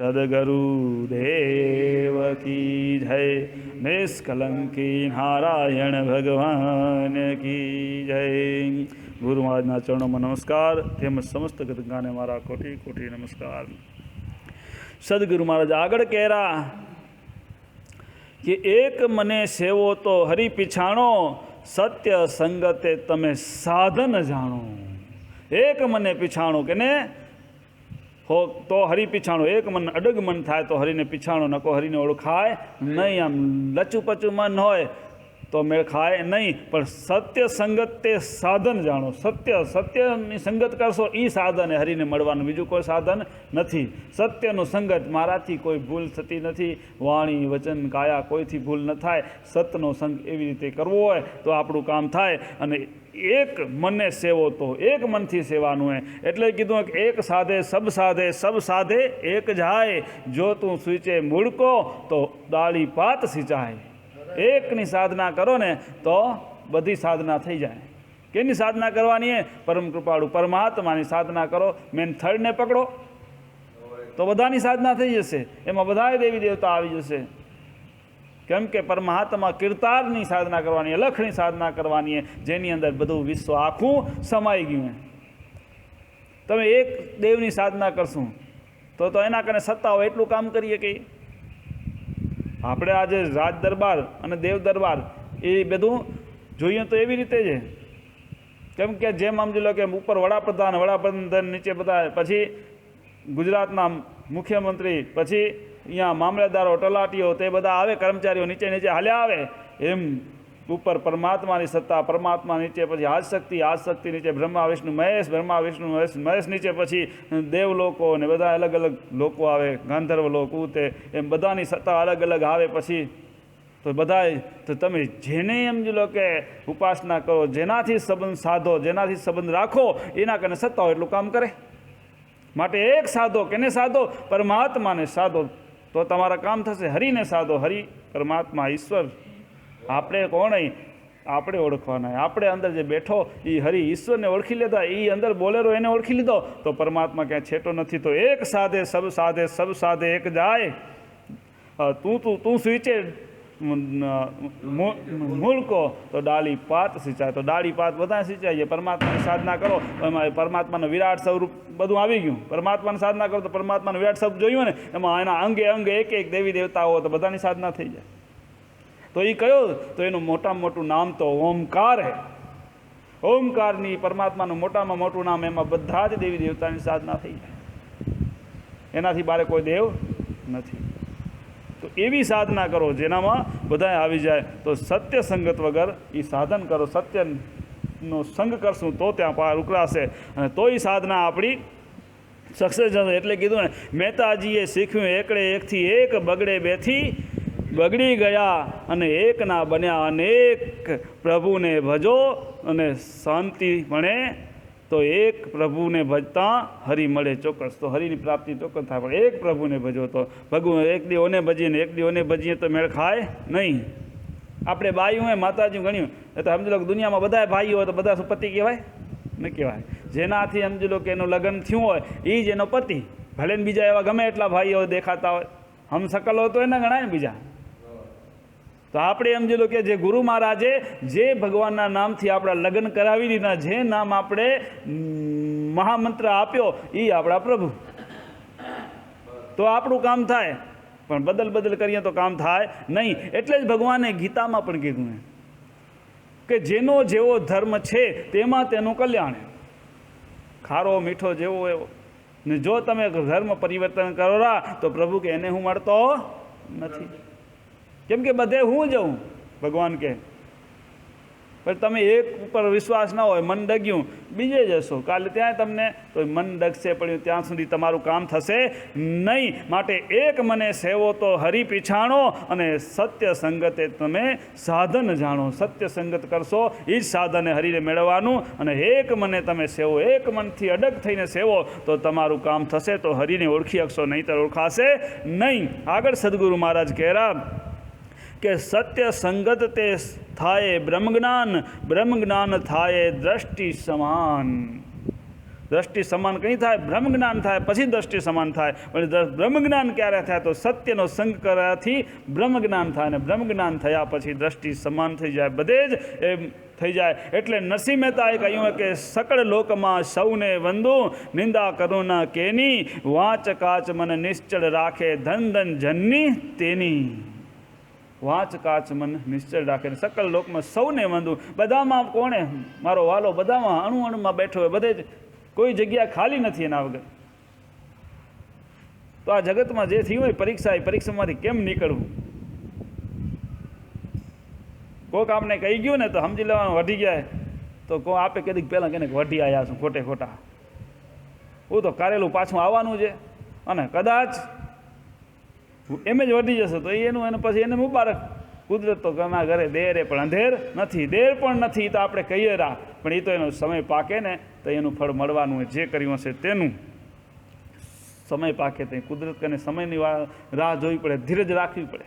સદગુરુદેવ કી જય. નિષ્કલંકી નારાયણ ભગવાન કી જય. ગુરુ મહારાજના ચરણોમાં નમસ્કાર, તેમજ સમસ્ત ગતગાને મારા કોટી કોટી નમસ્કાર. સદગુરુ મહારાજ આગળ કહેરા કે એક મને સેવો તો હરિ પીછાણો, સત્ય સંગતે તમે સાધન જાણો. એક મને પીછાણો કે ને હો તો હરિ પીછાણો. એક મન અડગ મન થાય તો હરિને પીછાણો, નકો હરિને ઓળખાય નહીં. આમ લચું પચું મન હોય તો મેળ ખાય નહીં. પણ સત્ય સંગત તે સાધન જાણો. સત્યની સંગત કરશો એ સાધન હરિને મળવાનું, બીજું કોઈ સાધન નથી. સત્યનું સંગત, મારાથી કોઈ ભૂલ થતી નથી, વાણી વચન કાયા કોઈથી ભૂલ ન થાય. સતનો સંગ એવી રીતે કરવો હોય તો આપણું કામ થાય. અને એક મને સેવો તો એક મનથી સેવાનું હોય. એટલે કીધું કે એક સાધે સબ સાધે, સબ સાધે એક જાય. જો તું સ્વીચે મૂળકો તો ડાળી પાત સિંચાય. એકની સાધના કરો ને તો બધી સાધના થઈ જાય. કેની સાધના કરવાની છે? પરમ કૃપાળુ પરમાત્માની સાધના કરો. મેન થર્ડને પકડો તો બધાની સાધના થઈ જશે. એમાં બધા દેવી દેવતા આવી જશે. કેમ કે પરમાત્મા કીર્તારની સાધના કરવાની, અલખની સાધના કરવાની, જેની અંદર બધું વિશ્વ આખું સમાઈ ગયું. તમે એક દેવની સાધના કરશું તો એના કારણે સત્તા હોય એટલું કામ કરીએ કે આપણે આજે રાજ દરબાર અને દેવ દરબાર એ બધું જોઈએ તો એવી રીતે છે. કેમ કે જેમ સમજી લો કે ઉપર વડાપ્રધાન નીચે બધા, પછી ગુજરાતના મુખ્યમંત્રી, પછી અહીંયા મામલેદારો, તલાટીઓ, તે બધા આવે, કર્મચારીઓ નીચે હાલ્યા આવે. એમ ઉપર પરમાત્માની સત્તા, પરમાત્મા નીચે પછી આદશક્તિ નીચે બ્રહ્મા વિષ્ણુ મહેશ, બ્રહ્મા વિષ્ણુ મહેશ નીચે પછી દેવલોકો ને બધા અલગ અલગ લોકો આવે, ગાંધર્વ લોક તે એમ બધાની સત્તા અલગ અલગ આવે. પછી તો બધાય તો તમે જેને સમજી લો કે ઉપાસના કરો, જેનાથી સંબંધ સાધો, જેનાથી સંબંધ રાખો, એના કારણે સત્તા હોય એટલું કામ કરે. માટે એક સાધો, કેને સાધો? પરમાત્માને સાધો તો તમારા કામ થશે. હરિને સાધો, હરિ પરમાત્મા ઈશ્વર આપણે કોણ? આપણે ઓળખવાના. આપણે અંદર જે બેઠો એ હરિ ઈશ્વરને ઓળખી લીધા, એ અંદર બોલેરો એને ઓળખી લીધો તો પરમાત્મા ક્યાંય છેટો નથી. તો એક સાધે સબ સાધે, સબ સાધે એક જાય. તું સ્વીચે મૂળકો તો ડાળી પાત સિંચાય. તો ડાળી પાત બધા સિંચાઈએ. પરમાત્માની સાધના કરો એમાં પરમાત્માનું વિરાટ સ્વરૂપ બધું આવી ગયું. પરમાત્માની સાધના કરો તો પરમાત્માનું વિરાટ સ્વરૂપ જોયું ને, એમાં એના અંગે અંગે એક એક દેવી દેવતાઓ તો બધાની સાધના થઈ જાય. તો એ કયો? તો એનું મોટામાં મોટું નામ તો ઓમકાર હે. ઓમકારની પરમાત્માનું મોટામાં મોટું નામ, એમાં બધા જ દેવી દેવતાની સાધના થઈ જાય. એનાથી બારે કોઈ દેવ નથી. તો એવી સાધના કરો જેનામાં બધા આવી જાય. તો સત્ય સંગત વગર એ સાધન કરો. સત્યનો સંગ કરશું તો ત્યાં પાર ઉકળાશે અને તો એ સાધના આપણી સક્સેસ જશે. એટલે કીધું ને, મહેતાજીએ શીખ્યું એકડે એકથી એક, બગડે બેથી બગડી ગયા અને એકના બન્યા અનેક. પ્રભુને ભજો અને શાંતિ મળે. તો એક પ્રભુને ભજતા હરિ મળે ચોક્કસ. તો હરિની પ્રાપ્તિ ચોક્કસ થાય. પણ એક પ્રભુને ભજો તો ભગવાન એક દીઓને ભજીએ ને એક દીઓને ભજીએ તો મેળ ખાય નહીં. આપણે બાયું હોય, માતાજી ગણ્યું એ તો સમજી લો કે દુનિયામાં બધા ભાઈઓ હોય તો બધા શું પતિ કહેવાય? ન કહેવાય. જેનાથી સમજી લો કે એનું લગ્ન થયું હોય એ જ એનો પતિ. ભલે ને બીજા એવા ગમે એટલા ભાઈઓ દેખાતા હોય, હમ શકલ હોય તો એના ગણાય ને બીજા. તો આપણે સમજી લો કે જે ગુરુ મહારાજે જે ભગવાનના નામથી આપણા લગ્ન કરાવી દીધા, જે નામ આપણે મહામંત્ર આપ્યો એ આપણા પ્રભુ. તો આપણું કામ થાય. પણ બદલ કરીએ તો કામ થાય નહીં. એટલે જ ભગવાને ગીતામાં પણ કીધું કે જેનો જેવો ધર્મ છે તેમાં તેનું કલ્યાણ. ખારો મીઠો જેવો એવો. ને જો તમે ધર્મ પરિવર્તન કરો તો પ્રભુ કે એને હું મળતો નથી. કેમ કે બધે હું જઉં ભગવાન કે. પણ તમે એક ઉપર વિશ્વાસ ના હોય, મન ડગ્યું, બીજે જશો. કાલે ત્યાં તમને તો મન ડગશે પડ્યું, ત્યાં સુધી તમારું કામ થશે નહીં. માટે એક મને સેવો તો હરિ પીછાણો અને સત્ય સંગતે તમે સાધન જાણો. સત્ય સંગત કરશો એ જ સાધને હરિને મેળવવાનું. અને એક મને તમે સેવો, એક મનથી અડગ થઈને સેવો તો તમારું કામ થશે. તો હરિને ઓળખી શકશો, નહીં તો ઓળખાશે નહીં. આગળ સદગુરુ મહારાજ કહેરા કે સત્ય સંગત તે થાય બ્રહ્મજ્ઞાન, બ્રહ્મજ્ઞાન થાય દ્રષ્ટિ સમાન. દ્રષ્ટિ સમાન કંઈ થાય? બ્રહ્મ જ્ઞાન થાય પછી દ્રષ્ટિ સમાન થાય. પણ બ્રહ્મ જ્ઞાન ક્યારે થાય? તો સત્યનો સંગ કરવાથી બ્રહ્મ જ્ઞાન થાય, અને બ્રહ્મ જ્ઞાન થયા પછી દ્રષ્ટિ સમાન થઈ જાય, બધે જ એ થઈ જાય. એટલે નરસિંહ મહેતાએ કહ્યું કે સકળ લોકમાં સૌને વંદુ, નિંદા કરુણા કેની, વાંચ કાચ મન નિશ્ચળ રાખે, ધન ધન જનની તેની. વાંચ કાચ મન નિશ્ચળ રાખે, સકલ લોકમાં સૌને વંદુ. બધામાં કોણે મારો વાલો? બધામાં અણુ અણુમાં બેઠો હોય, બધે જ કોઈ જગ્યા ખાલી નથી એના વગર. તો આ જગતમાં જે થયું હોય પરીક્ષા, એ પરીક્ષામાંથી કેમ નીકળવું? કોક આપણે કહી ગયું ને તો સમજી લેવાનું વઢી ગયા. તો કોઈ આપે કદીક પહેલાં કેને વઢી આવ્યા છું ખોટે ખોટા, હું તો કારેલું પાછું આવવાનું છે, અને કદાચ એમ જ વધી જશે તો એનું એને પછી એને મુબારક. કુદરત તો ઘણા ઘરે દેરે પણ અંધેર નથી, દેર પણ નથી તો આપણે કહીએ રા, પણ એ તો એનો સમય પાકે ને તો એનું ફળ મળવાનું હોય. જે કર્યું હશે તેનું સમય પાકે તે કુદરત કને સમયની રાહ જોવી પડે, ધીરજ રાખવી પડે.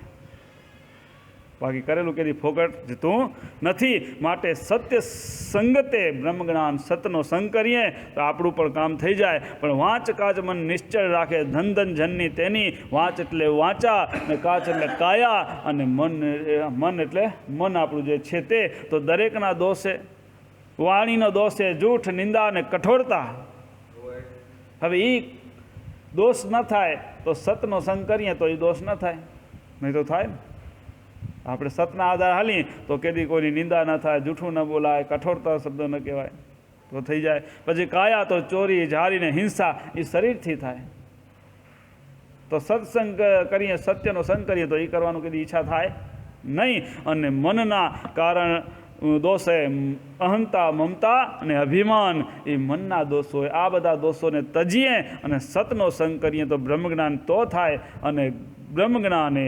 બાકી કરેલું કેદી ફોકટ જતું નથી. માટે સત્ય સંગતે બ્રહ્મ જ્ઞાન સતનો સંગ કરીએ તો આપણું પણ કામ થઈ જાય. પણ વાંચ કાચ મન નિશ્ચળ રાખે, ધન ધન જનની તેની. વાંચ એટલે વાંચા, ને કાચ એટલે કાયા, અને મન એટલે મન આપણું જે છે તે. તો દરેકના દોષે, વાણીનો દોષ છે જૂઠ, નિંદા અને કઠોરતા. હવે એ દોષ ન થાય તો સતનો સંગ કરીએ તો એ દોષ ન થાય, નહીં તો થાય ને. આપણે સતના આધાર હાલીએ તો કેદી કોઈની નિંદા ન થાય, જૂઠું ન બોલાય, કઠોરતા શબ્દ ન કહેવાય, તો થઈ જાય. પછી કાયા તો ચોરી, ઝારીને હિંસા એ શરીરથી થાય. તો સત્સંગ કરીએ, સત્યનો સંગ કરીએ તો એ કરવાનું કદી ઈચ્છા થાય નહીં. અને મનના કારણ દોષ એ અહંતા, મમતા અને અભિમાન, એ મનના દોષો હોય. આ બધા દોષોને તજીએ અને સતનો સંગ કરીએ તો બ્રહ્મજ્ઞાન તો થાય. અને બ્રહ્મજ્ઞાને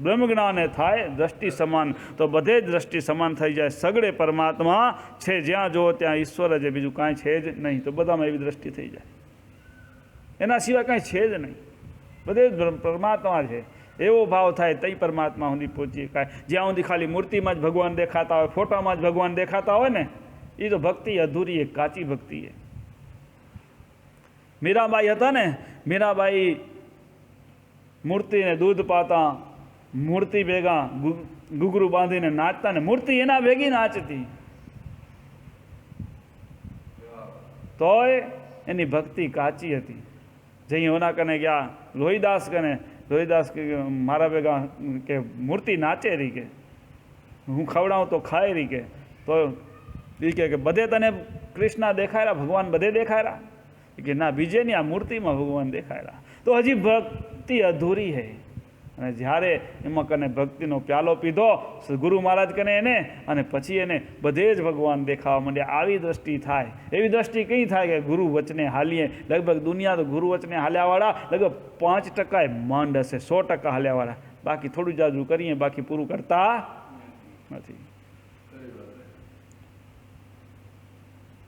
બ્રહ્મજ્ઞાને થાય દ્રષ્ટિ સમાન, તો બધે જ દ્રષ્ટિ સમાન થઈ જાય. સગળે પરમાત્મા છે, જ્યાં જુઓ ત્યાં ઈશ્વર છે, બીજું કાંઈ છે જ નહીં. તો બધામાં એવી દ્રષ્ટિ થઈ જાય, એના સિવાય કાંઈ છે જ નહીં, બધે જ પરમાત્મા છે. એવો ભાવ થાય તઈ પરમાત્મા સુધી પહોંચીએ. કાંઈ જ્યાં સુધી ખાલી મૂર્તિમાં જ ભગવાન દેખાતા હોય, ફોટામાં જ ભગવાન દેખાતા હોય ને, એ તો ભક્તિ અધૂરી, એક કાચી ભક્તિ છે. મીરાબાઈ હતા ને, મીરાબાઈ મૂર્તિને દૂધ પાતા, મૂર્તિ ભેગા ઘૂઘરું બાંધીને નાચતા, ને મૂર્તિ એના ભેગી નાચતી, તોય એની ભક્તિ કાચી હતી. જઈ ઓના કને ગયા લોહીદાસ કને, લોહીદાસ કે મારા ભેગા કે મૂર્તિ નાચે રહી, કે હું ખવડાવું તો ખાય રહી, તો એ કે બધે તને કૃષ્ણ દેખાયરા, ભગવાન બધે દેખાયરા? કે ના, બીજે નહીં, આ મૂર્તિમાં ભગવાન દેખાયરા. તો હજી ભક્તિ અધૂરી છે. અને જ્યારે એમાં કને ભક્તિનો પ્યાલો પીધો ગુરુ મહારાજ કને એને, અને પછી એને બધે જ ભગવાન દેખાવા માંડ્યા. આવી દ્રષ્ટિ થાય. એવી દ્રષ્ટિ કઈ થાય કે ગુરુ વચને હાલીએ. લગભગ દુનિયા તો ગુરુ વચને હાલ્યાવાળા લગભગ 5% માંડ હશે, 100% હાલ્યાવાળા. બાકી થોડું જાજુ કરીએ, બાકી પૂરું કરતા નથી.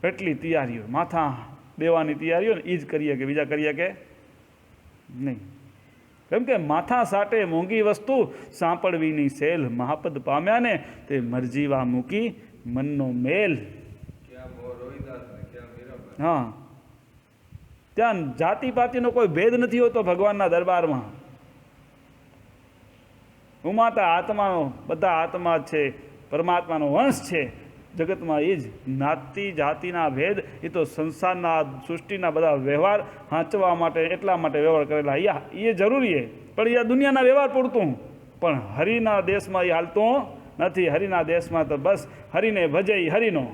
એટલી તૈયારીઓ, માથા દેવાની તૈયારીઓ ને એ જ કરીએ, કે બીજા કરીએ કે નહીં. કેમ કે માથા સાટે મોંઘી વસ્તુ, સાંપડવીની સેલ. મહાપદ પામ્યા ને તે મરજીવા મૂકી મનનો મેલ. હા, ત્યાં જાતિ પાતિનો કોઈ ભેદ નથી હોતો ભગવાનના દરબારમાં. ઉમાતા આત્માનો, બધા આત્મા છે, પરમાત્માનો વંશ છે જગતમાં. એ જ જ્ઞાતિ જાતિના ભેદ એ તો સંસારના, સૃષ્ટિના બધા વ્યવહાર હાંચવા માટે, એટલા માટે વ્યવહાર કરેલા. એ જરૂરી છે, પણ એ દુનિયાના વ્યવહાર પૂરતું. પણ હરિના દેશમાં એ હાલતું નથી. હરિના દેશમાં તો બસ હરિને ભજે હરિનો,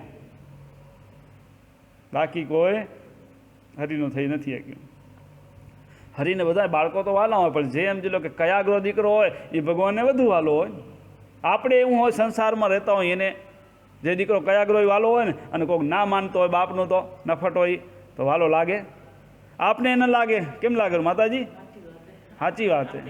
બાકી કોઈ હરિનો થઈ નથી શક્યું. હરિને બધા બાળકો તો વાલા હોય, પણ જે સમજી લો કે કયાગ્રો દીકરો હોય એ ભગવાનને વધુ વાલો હોય. આપણે એવું હોય, સંસારમાં રહેતા હોય, એને જે દીકરો કયાગ્રો વાલો હોય ને, અને કોઈક ના માનતો હોય બાપનું તો નફટ હોય, તો વાલો લાગે? આપને ન લાગે? કેમ લાગે માતાજી? સાચી વાત છે,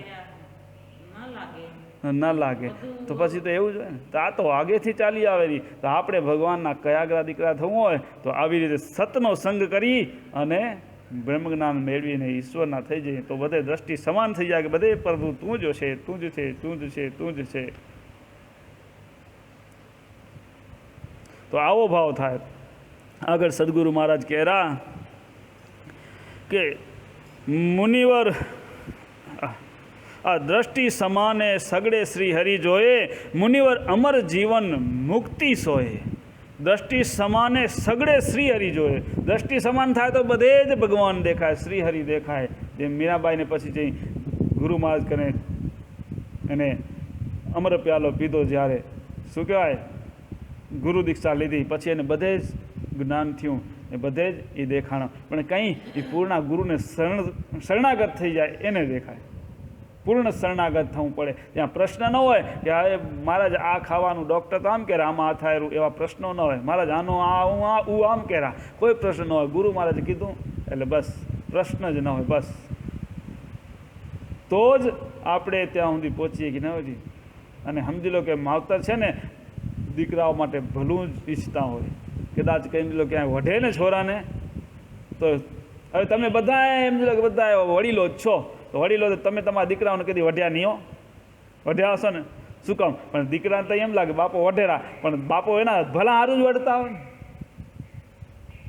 ન લાગે. તો પછી તો એવું જ હોય ને. તો આ તો આગેથી ચાલી આવેલી. તો આપણે ભગવાનના કયાગ્રા દીકરા થવું હોય તો આવી રીતે સતનો સંગ કરી અને બ્રહ્મજ્ઞાન મેળવીને ઈશ્વરના થઈ જઈએ તો બધે દ્રષ્ટિ સમાન થઈ જાય, કે બધે પ્રભુ તું જ છે, તું જ છે, તું જ છે, તું જ છે. તો આવો ભાવ થાય. આગળ સદગુરુ મહારાજ કહેરા કે મુનિવર આ દ્રષ્ટિ સમાને સગડે શ્રી હરિ જોએ, મુનિવર અમર જીવન મુક્તિ સોએ. દ્રષ્ટિ સમાને સગડે શ્રી હરિ જોએ. દ્રષ્ટિ સમાન થાય તો બધે જ ભગવાન દેખાય, શ્રી હરિ દેખાય. જેમ મીરાબાઈને પછી જઈ ગુરુ મહારાજ કરે એને અમર પ્યાલો પીધો, જ્યારે શું કહેવાય ગુરુ દીક્ષા લીધી, પછી એને બધે જ જ્ઞાન થયું, એ બધે જ એ દેખાણો. પણ કંઈ એ પૂર્ણ ગુરુને શરણાગત થઈ જાય એને દેખાય. પૂર્ણ શરણાગત થવું પડે. ત્યાં પ્રશ્ન ન હોય કે હવે મહારાજ આ ખાવાનું ડૉક્ટર તો આમ કહેરા, આમાં આ થાય, એવા પ્રશ્નો ન હોય. મહારાજ આનું હું આમ કહેરા, કોઈ પ્રશ્ન ન હોય. ગુરુ મહારાજે કીધું એટલે બસ, પ્રશ્ન જ ન હોય. બસ તો જ આપણે ત્યાં સુધી પહોંચીએ કે ન હોય. અને સમજી લો કે માવતર છે ને દીકરાઓ માટે ભલું જ ઈચ્છતા હોય. કદાચ કહી લો ક્યાંય વઢે ને છોરાને, તો હવે તમે બધા એમ લો કે બધા વડીલો જ છો, તો વડીલો તો તમે તમારા દીકરાઓને કદી વઢ્યા નહીં હો. વઢ્યા હશો ને, શું કામ? પણ દીકરાને તો એમ લાગે બાપો વઢેરા, પણ બાપો એના ભલા સારું જ વઢતા હોય.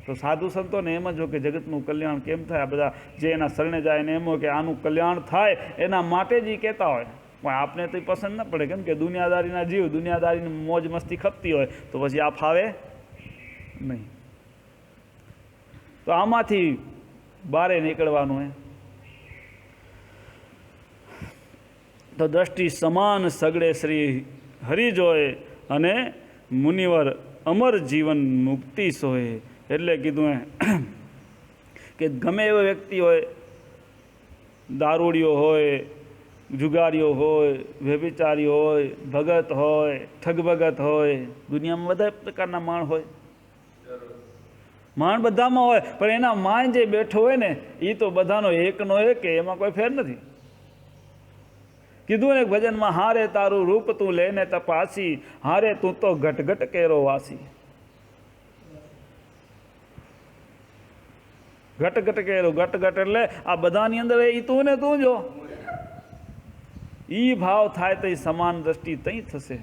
તો સાધુ સંતોને એમ જ હોય કે જગતનું કલ્યાણ કેમ થાય. આ બધા જે એના શરણે જાય ને એમ હોય કે આનું કલ્યાણ થાય, એના માટે જ એ કહેતા હોય. પણ આપણે તો પસંદ ન પડે, કેમ કે દુનિયાદારીના જીવ, દુનિયાદારીની મોજ મસ્તી ખપતી હોય, તો પછી આ ફાવે નહીં. તો આમાંથી બારે નીકળવાનું હોય. તો દ્રષ્ટિ સમાન સગડે શ્રી હરિ જોએ, અને મુનિવર અમર જીવન મુક્તિ સોએ. એટલે કીધું કે ગમે એવો વ્યક્તિ હોય, દારૂડિયો હોય, જુગારીઓ હોય, વ્યભિચારીઓ હોય, ભગત હોય, ઠગભગત હોય, દુનિયામાં બધા પ્રકારના માણ હોય. માણ બધામાં હોય, પણ એના માણ જે બેઠો હોય ને એ તો બધાનો એકનો એક, એમાં કોઈ ફેર નથી. કીધું ને ભજનમાં, હારે તારું રૂપ તું લઈને તપાસી, હારે તું તો ઘટઘટ કેરો વાસી. ઘટઘટ કેરો, ઘટઘટ એટલે આ બધાની અંદર એ તું ને તું જો. ઈ ભાવ થાય તો એ સમાન દ્રષ્ટિ તઈ થશે.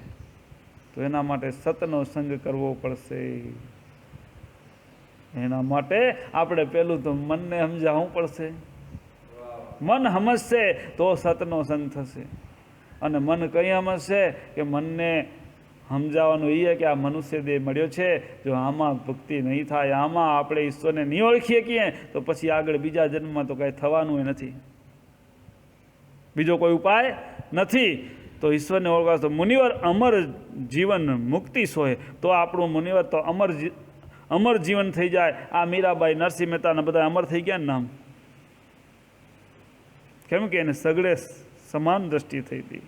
તો એના માટે સતનો સંગ કરવો પડશે. એના માટે આપણે પેલું તો મનને સમજાવવું પડશે. મન સમજશે તો સતનો સંગ થશે. અને મન કઈ સમજશે કે મનને સમજાવવાનું એ કે આ મનુષ્ય દેહ મળ્યો છે, જો આમાં ભક્તિ નહીં થાય, આમાં આપણે ઈશ્વરને નહીં ઓળખીએ કીએ, તો પછી આગળ બીજા જન્મમાં તો કાંઈ થવાનું નથી. બીજો કોઈ ઉપાય નથી. તો ઈશ્વરને ઓળખાશે. તો મુનિવર અમર જીવન મુક્તિ સોય. તો આપણું મુનિવર તો અમર જીવન થઈ જાય. આ મીરાબાઈ, નરસિંહ મહેતાના બધા અમર થઈ ગયા ને નામ, કેમ કે એને સગડે સમાન દ્રષ્ટિ થઈ હતી.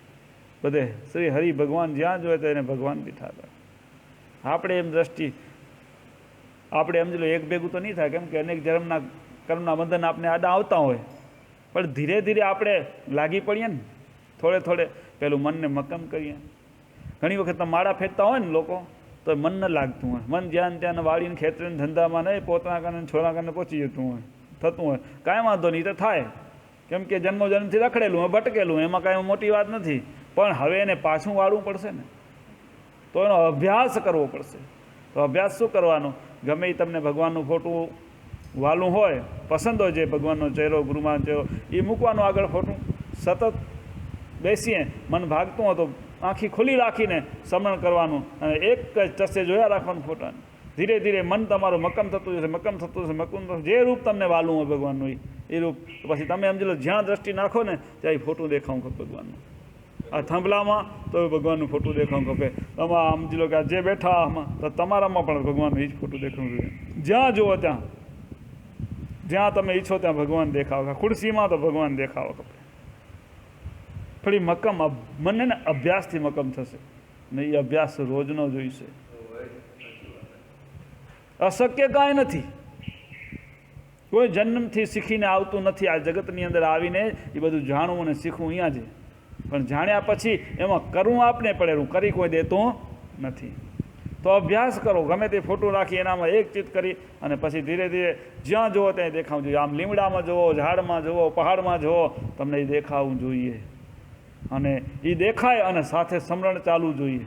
બધે શ્રી હરિ ભગવાન જ્યાં જોઈએ તો એને ભગવાન દીઠા હતા. આપણે એમ દ્રષ્ટિ આપણે સમજી લો એક ભેગું તો નહીં થાય, કેમ કે અનેક જન્મના કર્મના બંધન આપણે આડા આવતા હોય. પણ ધીરે ધીરે આપણે લાગી પડીએ ને, થોડે થોડે પેલું મનને મક્કમ કરીએ. ઘણી વખત માળા ફેરતા હોય ને લોકો, તો મન ન લાગતું હોય. મન જ્યાં ત્યાં વાળીને ખેતરીને ધંધામાં નહીં, પોતાના કારણે છોરા કારણે પહોંચી જતું હોય, થતું હોય. કાંઈ વાંધો નહીં, તો થાય. કેમ કે જન્મોજન્મથી રખડેલું હોય, ભટકેલું, એમાં કાંઈ મોટી વાત નથી. પણ હવે એને પાછું વાળવું પડશે ને, તો એનો અભ્યાસ કરવો પડશે. તો અભ્યાસ શું કરવાનો? ગમે એ તમને ભગવાનનું ફોટું વાલું હોય, પસંદ હોય, જે ભગવાનનો ચહેરો, ગુરુમાનો ચહેરો, એ મૂકવાનો આગળ ફોટું. સતત બેસીએ, મન ભાગતું હોય તો આંખી ખુલ્લી રાખીને સ્મરણ કરવાનું, અને એક જ ચસે જોયા રાખવાનું ફોટાને. ધીરે ધીરે મન તમારું મક્કમ થતું જશે, મક્કમ થતું જશે, મક્કમ થતું. જે રૂપ તમને વાલું હોય ભગવાનનું એ રૂપ, પછી તમે સમજી લો જ્યાં દ્રષ્ટિ નાખો ને ત્યાં ફોટું દેખાવું ખપે ભગવાનનું. આ થાંભલામાં તો ભગવાનનું ફોટું દેખાવું ખપે. આમાં સમજી લો કે આ જે બેઠા આમાં, તો તમારામાં પણ ભગવાનનું એ જ ફોટું દેખાવું જોઈએ. જ્યાં જુઓ ત્યાં, જ્યાં તમે ઈચ્છો ત્યાં ભગવાન દેખાવો. ખુરશીમાં તો ભગવાન દેખાવો ખપે. થોડી મક્કમ મને ને અભ્યાસથી મક્કમ થશે ને. એ અભ્યાસ રોજનો જોઈશે. અશક્ય કાંઈ નથી. કોઈ જન્મથી શીખીને આવતું નથી. આ જગતની અંદર આવીને એ બધું જાણવું અને શીખવું અહીંયા છે. પણ જાણ્યા પછી એમાં કરવું આપને પડે, કરી કોઈ દેતું નથી. તો અભ્યાસ કરો. ગમે તે ફોટો રાખી એનામાં એક ચિત્ત કરી અને પછી ધીરે ધીરે જ્યાં જુઓ ત્યાં દેખાવું જોઈએ. આમ લીમડામાં જુઓ, ઝાડમાં જુઓ, પહાડમાં જુઓ, તમને એ દેખાવું જોઈએ. અને એ દેખાય અને સાથે સ્મરણ ચાલવું જોઈએ.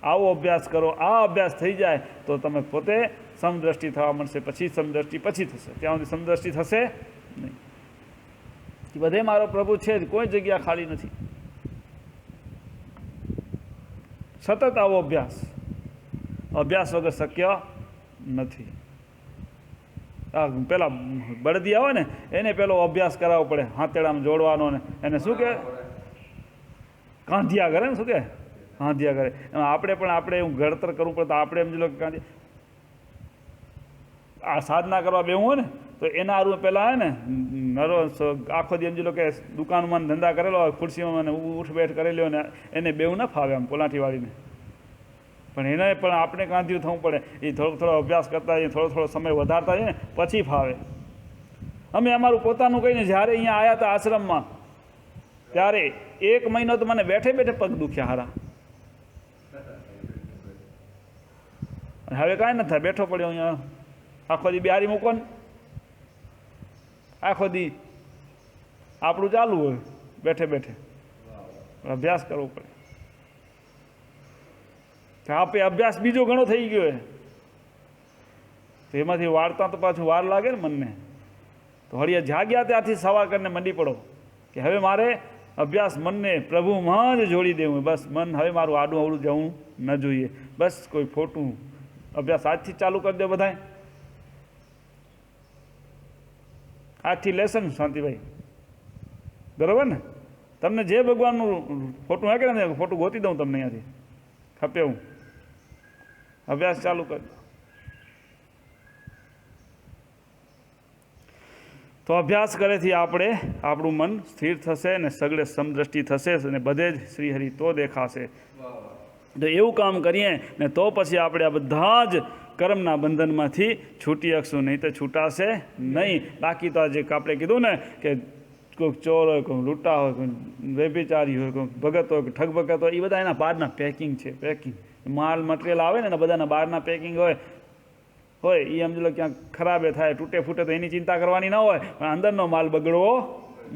આવો અભ્યાસ કરો. આ અભ્યાસ થઈ જાય તો તમે પોતે સમદ્રષ્ટિ થવા મળશે, પછી સમદ્રષ્ટિ પછી થશે, ત્યાં સુધી સમદ્રષ્ટિ થશે નહીં. બધે મારો પ્રભુ છે જ, કોઈ જગ્યા ખાલી નથી. સતત આવો અભ્યાસ, અભ્યાસ વગર શક્ય નથી. પેલા બળદી આવે ને એને પેલો અભ્યાસ કરાવવો પડે, હાથેડામાં જોડવાનો ને એને શું કહે, કાંધિયા કરે ને, શું કહે, કાંધિયા કરે. એમાં આપણે એવું ઘડતર કરવું પડે તો આપણે સમજી લો કે આ સાધના કરવા બેવું હોય ને તો એના હારું પહેલાં હે ને નરો આખો દી સમજી લો કે દુકાનમાં ધંધા કરેલો હોય, ખુરશીમાં ઉઠ બેઠ કરેલી હોય ને એને બેવું ન ફાવે આમ પોલાઠી વાળીને. પણ એને પણ આપણે કાંધ્યું થવું પડે. એ થોડો અભ્યાસ કરતા જઈએ, થોડો સમય વધારતા જઈએ ને પછી ફાવે. અમે અમારું પોતાનું કહીને જ્યારે અહીંયા આવ્યા હતા આશ્રમમાં ત્યારે 1 મહિનો તો મને બેઠે બેઠે પગ દુખ્યા હારા. હવે કાંઈ ન થાય, બેઠો પડ્યો અહીંયા આખો દી બિહારી મૂકો ને, આખો દી આપણું ચાલુ હોય, બેઠે બેઠે અભ્યાસ કરવો પડે. આપે અભ્યાસ બીજો ઘણો થઈ ગયો તો એમાંથી વાળતા તો પાછું વાર લાગે ને મનને. તો હળિયા જાગ્યા ત્યાંથી સવાર કરીને મંડી પડો કે હવે મારે અભ્યાસ મનને પ્રભુમાં જ જોડી દેવું. બસ મન હવે મારું આડું અવળું જવું ન જોઈએ. બસ કોઈ ખોટું અભ્યાસ આજથી ચાલુ કરી દે બધાય. આજથી લેસન શાંતિભાઈ, બરાબર ને? તમને જે ભગવાનનું ફોટું હે કે ને ફોટું ગોતી દઉં તમને અહીંયાથી, ખપે હું અભ્યાસ ચાલુ કરી. તો અભ્યાસ કરેથી આપણું મન સ્થિર થશે ને સગળે સમદ્રષ્ટિ થશે અને બધે જ શ્રીહરિ તો દેખાશે. તો એવું કામ કરીએ ને તો પછી આપણે આ બધા જ કર્મના બંધનમાંથી છૂટી શકશું, નહીં તો છૂટાશે નહીં. બાકી તો આજે આપણે કીધું ને કે કોઈક ચોર હોય, કોઈ લૂંટા હોય, કોઈ વ્યભિચારી હોય, કોઈ ભગત હોય, ઠગ ભગત હોય, એ બધા એના બહારના પેકિંગ છે. પેકિંગ માલ મટીરિયલ આવે ને બધાના બહારના પેકિંગ હોય એ સમજી લો ક્યાંક ખરાબે થાય, તૂટે ફૂટે તો એની ચિંતા કરવાની ના હોય, પણ અંદરનો માલ બગડવો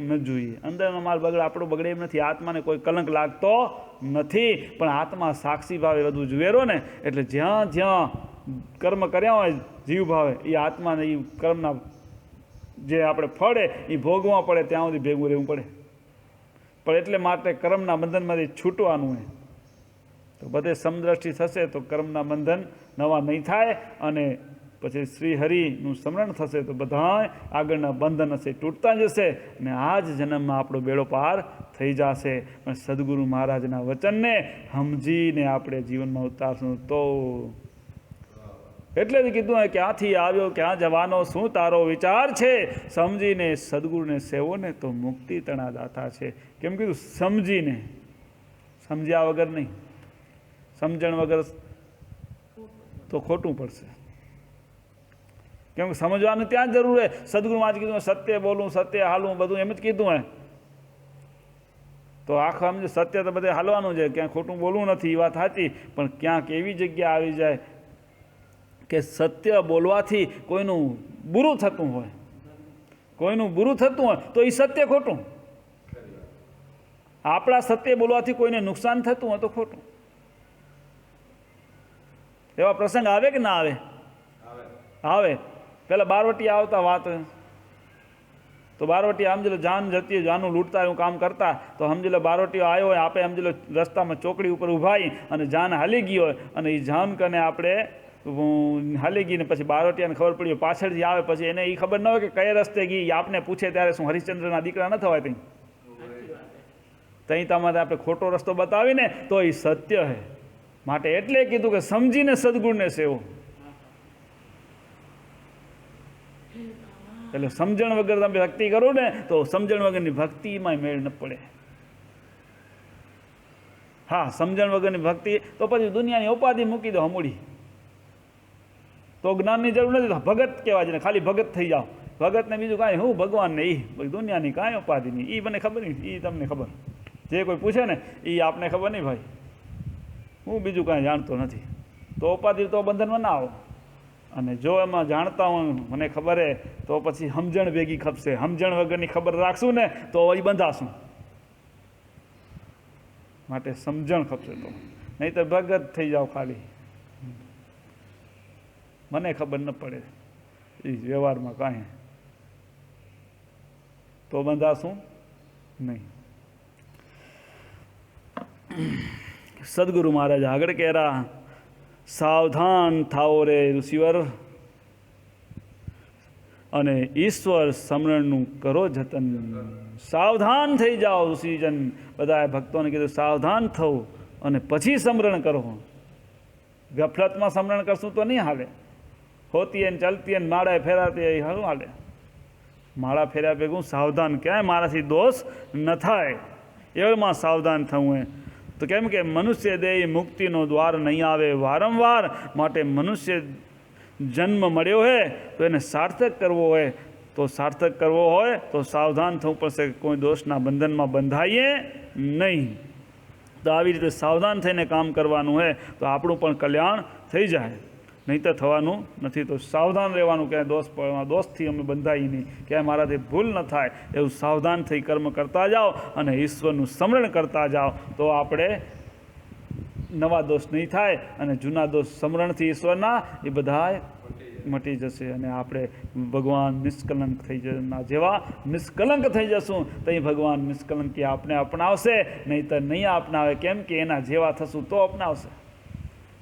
ન જોઈએ. અંદરનો માલ બગડે આપણો બગડે એમ નથી. આત્માને કોઈ કલંક લાગતો નથી, પણ આત્મા સાક્ષી ભાવે બધું જુવેરો ને એટલે જ્યાં જ્યાં કર્મ કર્યા હોય જીવ ભાવે એ આત્માને એ કર્મના જે આપણે ફળે એ ભોગવા પડે ત્યાં સુધી ભેગું રહેવું પડે. પણ એટલે માટે કર્મના બંધનમાંથી છૂટવાનું હોય તો બધે સમદ્રષ્ટિ થશે તો કર્મના બંધન નવા નહીં થાય અને પછી શ્રી હરિનું સ્મરણ થશે તો બધા આગળના બંધન હશે તૂટતા જશે અને આ જ જન્મમાં આપણો બેડો પાર થઈ જશે. પણ સદગુરુ મહારાજના વચનને સમજીને આપણે જીવનમાં ઉતારશું તો એટલે જ કીધું હોય ક્યાંથી આવ્યો ક્યાં જવાનો શું તારો વિચાર છે, સમજીને સદગુરુને સેવો ને તો મુક્તિ તણા દાતા છે. કેમ કીધું? સમજીને, સમજ્યા વગર નહીં. સમજણ વગર તો ખોટું પડશે. કેમ કે સમજવાનું ત્યાં જ જરૂર છે. સદગુરુમાં જ કીધું સત્ય બોલું, સત્ય હાલવું, બધું એમ જ કીધું હે. તો આખું સમજે સત્ય તો બધે હાલવાનું છે, ક્યાંય ખોટું બોલવું નથી, એ વાત સાચી. પણ ક્યાંક એવી જગ્યા આવી જાય કે સત્ય બોલવાથી કોઈનું બુરું થતું હોય, તો એ સત્ય ખોટું. આપણા સત્ય બોલવાથી કોઈને નુકસાન થતું હોય તો ખોટું. એવા પ્રસંગ આવે કે ના આવે? આવે. પેલા બારવટી આવતા વાત તો બારવટી સમજી લો જાન જતી, જાનું લૂંટતા એવું કામ કરતા તો સમજી લો બારવટીઓ આવ્યો હોય, આપણે સમજી લો રસ્તામાં ચોકડી ઉપર ઊભાઈ અને જાન હાલી ગઈ હોય અને એ જાન કને આપણે હાલી ગઈ ને પછી બારવટીયાને ખબર પડી પાછળથી આવે પછી એને એ ખબર ન હોય કે કયા રસ્તે ગઈ, આપને પૂછે ત્યારે શું હરિશ્ચંદ્રના દીકરા ન થવાય ત્યાં તમારે આપણે ખોટો રસ્તો બતાવીને તો એ સત્ય છે. માટે એટલે કીધું કે સમજીને સદગુણને સેવો. એટલે સમજણ વગર તમે ભક્તિ કરો ને તો સમજણ વગરની ભક્તિમાં મેળ ન પડે. હા, સમજણ વગરની ભક્તિ તો પછી દુનિયાની ઉપાધિ મૂકી દો હમૂડી, તો જ્ઞાનની જરૂર નથી. ભગત કહેવાય છે ને, ખાલી ભગત થઈ જાઓ. ભગતને બીજું કાંઈ હું ભગવાન ને એ દુનિયાની કાંઈ ઉપાધિ નહીં. એ મને ખબર નહીં, એ તમને ખબર. જે કોઈ પૂછે ને એ આપને ખબર નહીં ભાઈ, હું બીજું કાંઈ જાણતો નથી. તો ઉપાધિ તો બંધનમાં ના આવો. અને જો એમાં જાણતા હું મને ખબર હે તો પછી સમજણ ભેગી ખપશે. સમજણ વગરની ખબર રાખશું ને તો એ બંધાશું. માટે સમજણ ખપશે તો, નહીં તો ભગત થઈ જાઓ ખાલી. મને ખબર ન પડે એ વ્યવહારમાં કાંઈ, તો બંધાશું નહીં. સદગુરુ મહારાજ આગળ કહેરા, સાવધાન થાઓ રે ઋષિવર, અને ઈશ્વર સ્મરણનું કરો જતન. સાવધાન થઈ જાઓ ઋષિજન, બધા ભક્તોને કીધું સાવધાન થવું અને પછી સ્મરણ કરો. ગફલતમાં સ્મરણ કરશું તો નહીં હાલે. હોતી ને ચાલતી ને માળા ફેરાતી એ શું હાલે? માળા ફેર્યા ભેગું સાવધાન, ક્યાંય મારાથી દોષ ન થાય એમાં સાવધાન થવું. એ તો કેમ કે મનુષ્ય દેહ મુક્તિનો દ્વાર નહીં આવે વારંવાર, માટે મનુષ્ય જન્મ મળ્યો હોય તો એને સાર્થક કરવો હોય, તો સાર્થક કરવો હોય તો સાવધાન થવું પડશે. કોઈ દોષના બંધનમાં બંધાઈએ નહીં. તો આવી રીતે સાવધાન થઈને કામ કરવાનું હોય તો આપણું પણ કલ્યાણ થઈ જાય, નહીં તો થવાનું નથી. તો સાવધાન રહેવાનું, ક્યાંય દોષથી અમે બંધાઈ નહીં, ક્યાંય મારાથી ભૂલ ન થાય એવું સાવધાન થઈ કર્મ કરતા જાઓ અને ઈશ્વરનું સ્મરણ કરતા જાઓ, તો આપણે નવા દોષ નહીં થાય અને જૂના દોષ સ્મરણથી ઈશ્વરના એ બધા મટી જશે અને આપણે ભગવાન નિષ્કલંક થઈ જના જેવા નિષ્કલંક થઈ જશું. તો ભગવાન નિષ્કલંકી આપણે અપનાવશે, નહીં તો નહીં અપનાવે. કેમ કે એના જેવા થશું તો અપનાવશે.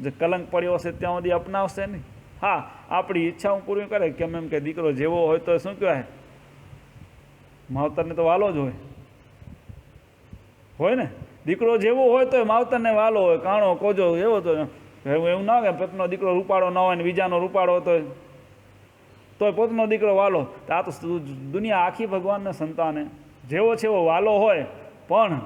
જે કલંક પડ્યો હશે ત્યાં સુધી અપનાવશે નહીં. હા, આપણી ઈચ્છાઓ પૂરી કરે, કેમ એમ કે દીકરો જેવો હોય તો શું કહેવાય, માવતરને તો વાલો જ હોય ને. દીકરો જેવો હોય તો માવતરને વાલો હોય, કાણો કોજો એવો તો એવું ના કે પોતનો દીકરો રૂપાળો ના હોય ને બીજાનો રૂપાળો તો પોતનો દીકરો વાલો. તો આ તો દુનિયા આખી ભગવાનના સંતાને જેવો છે એવો વાલો હોય, પણ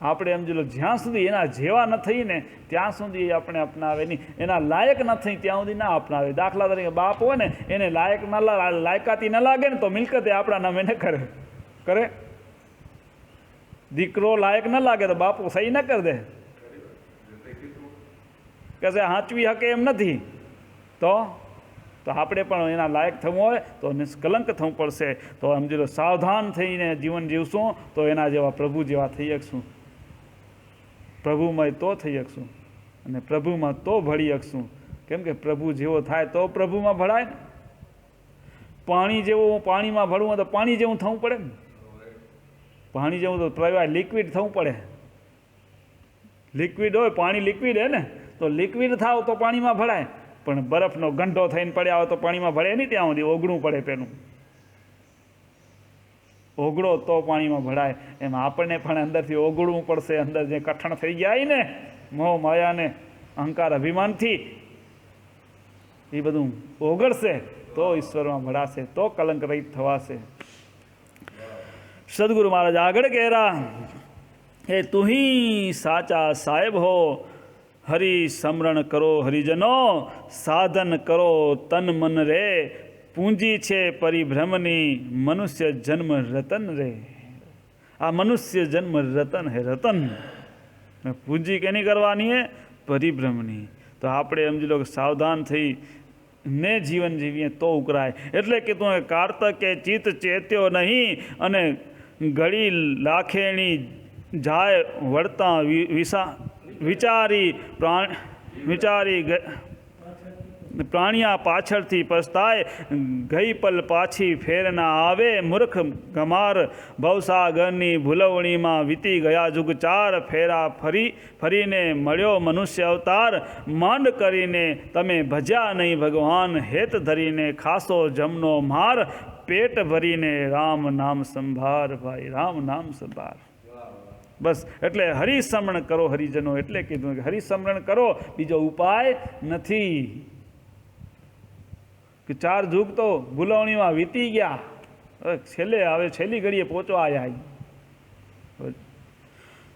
આપણે સમજી લો જ્યાં સુધી એના જેવા ન થઈને ત્યાં સુધી આપણે અપનાવે નહીં, એના લાયક ન થઈ ત્યાં સુધી ના અપનાવે. દાખલા તરીકે બાપ હોય ને, એને લાયક લાયકાતી ન લાગે ને તો મિલકતે આપણા નામે ન કરે. દીકરો લાયક ન લાગે તો બાપુ સહી ન કરી દે, કે હાંચવી શકે એમ નથી. તો આપણે પણ એના લાયક થવું હોય તો નિષ્કલંક થવું પડશે. તો સમજી લો સાવધાન થઈને જીવન જીવશું તો એના જેવા પ્રભુ જેવા થઈ શકશું. પ્રભુમય તો થઈ શકશું અને પ્રભુમાં તો ભળી શકશું. કેમ કે પ્રભુ જેવો થાય તો પ્રભુમાં ભળાય ને. પાણી જેવું પાણીમાં ભળવું હોય તો પાણી જેવું થવું પડે ને. પાણી જેવું તો પ્રવાહ લિક્વિડ થવું પડે. લિક્વિડ હોય, પાણી લિક્વિડ હે ને, તો લિક્વિડ થાવ તો પાણીમાં ભળાય. પણ બરફનો ગંઢો થઈને પડ્યા હોય તો પાણીમાં ભળે નહીં, ત્યાં સુધી ઓગળવું પડે. પેલું ઓગળો તો પાણીમાં ભળાય. એમ આપણને પણ અંદરથી ઓગળવું પડશે. અંદર જે કઠણ થઈ ગયા ને મોહ માયાને અહંકાર અભિમાનથી, એ બધું ઓગળશે તો ઈશ્વરમાં ભળાશે, તો કલંક રહિત થવાશે. સદગુરુ મહારાજ આગળ કહેરા, એ તું હી સાચા સાહેબ હો, હરિ સ્મરણ કરો હરિજનો, સાધન કરો તન મન રે, પૂંજી છે પરિભ્રમની, મનુષ્ય જન્મ રતન રે. આ મનુષ્ય જન્મ રતન હે, રતન. પૂંજી કેની કરવાની હે? પરિભ્રમની. તો આપણે સમજી લો કે સાવધાન થઈ ને જીવન જીવીએ તો ઉકરાય. એટલે કે તું કાર્તકે ચિત્ત ચેત્યો નહીં, અને ઘડી લાખેણી જાય વળતા વિચારી પ્રાણિયા પાછળથી પસ્તાય, ગઈ પલ પાછી ફેર ના આવે, મૂર્ખ ગમાર ભવસાગરની ભૂલવણીમાં વીતી ગયા જુગ ચાર, ફેરા ફરીને મળ્યો મનુષ્ય અવતાર, માંડ કરીને તમે ભજ્યા નહીં ભગવાન, હેત ધરીને ખાસો જમનો માર, પેટ ભરીને રામ નામ સંભાર. ભાઈ રામ નામ સંભાર. બસ એટલે હરિસ્મરણ કરો હરિજનો. એટલે કીધું કે હરિસ્મરણ કરો, બીજો ઉપાય નથી. કે ચાર યુગ તો ભૂલવણીમાં વીતી ગયા, છેલ્લે હવે છેલ્લી ઘડીએ પહોંચવા આવ્યા.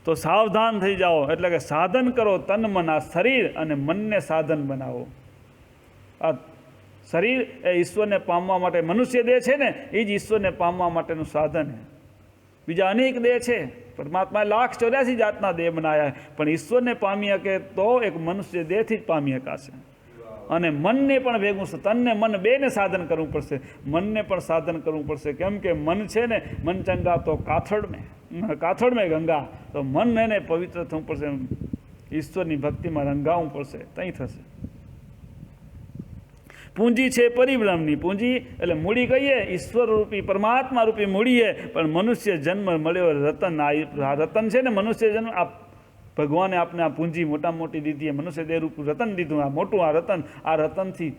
તો સાવધાન થઈ જાઓ. એટલે કે સાધન કરો તન મન, આ શરીર અને મનને સાધન બનાવો. આ શરીર એ ઈશ્વરને પામવા માટે, મનુષ્ય દેહ છે ને એ જ ઈશ્વરને પામવા માટેનું સાધન છે. બીજા અનેક દેહ છે, પરમાત્માએ 184 જાતના દેહ બનાવ્યા, પણ ઈશ્વરને પામી શકે તો એક મનુષ્ય દેહથી જ પામી શકાશે. અને મનને પણ ભેગું છે, તનને મન બેને સાધન કરવું પડશે. મનને પણ સાધન કરવું પડશે. કેમ કે મન છે ને, મન ચંગા તો કાથડ મેં ગંગા. તો મન એને પવિત્ર થવું પડશે, ઈશ્વરની ભક્તિમાં રંગાવવું પડશે, ત્યાં થશે. પૂંજી છે પરિભ્રમની. પૂંજી એટલે મૂડી કહીએ, ઈશ્વર રૂપી પરમાત્મા રૂપી મૂડીએ, પણ મનુષ્ય જન્મ મળ્યો રતન. આ રતન છે ને મનુષ્ય જન્મ, આ ભગવાને આપને આ પૂંજી મોટામાં મોટી દીધી, મનુષ્ય દેહ રૂપ રતન દીધું, આ મોટું આ રતન. આ રતનથી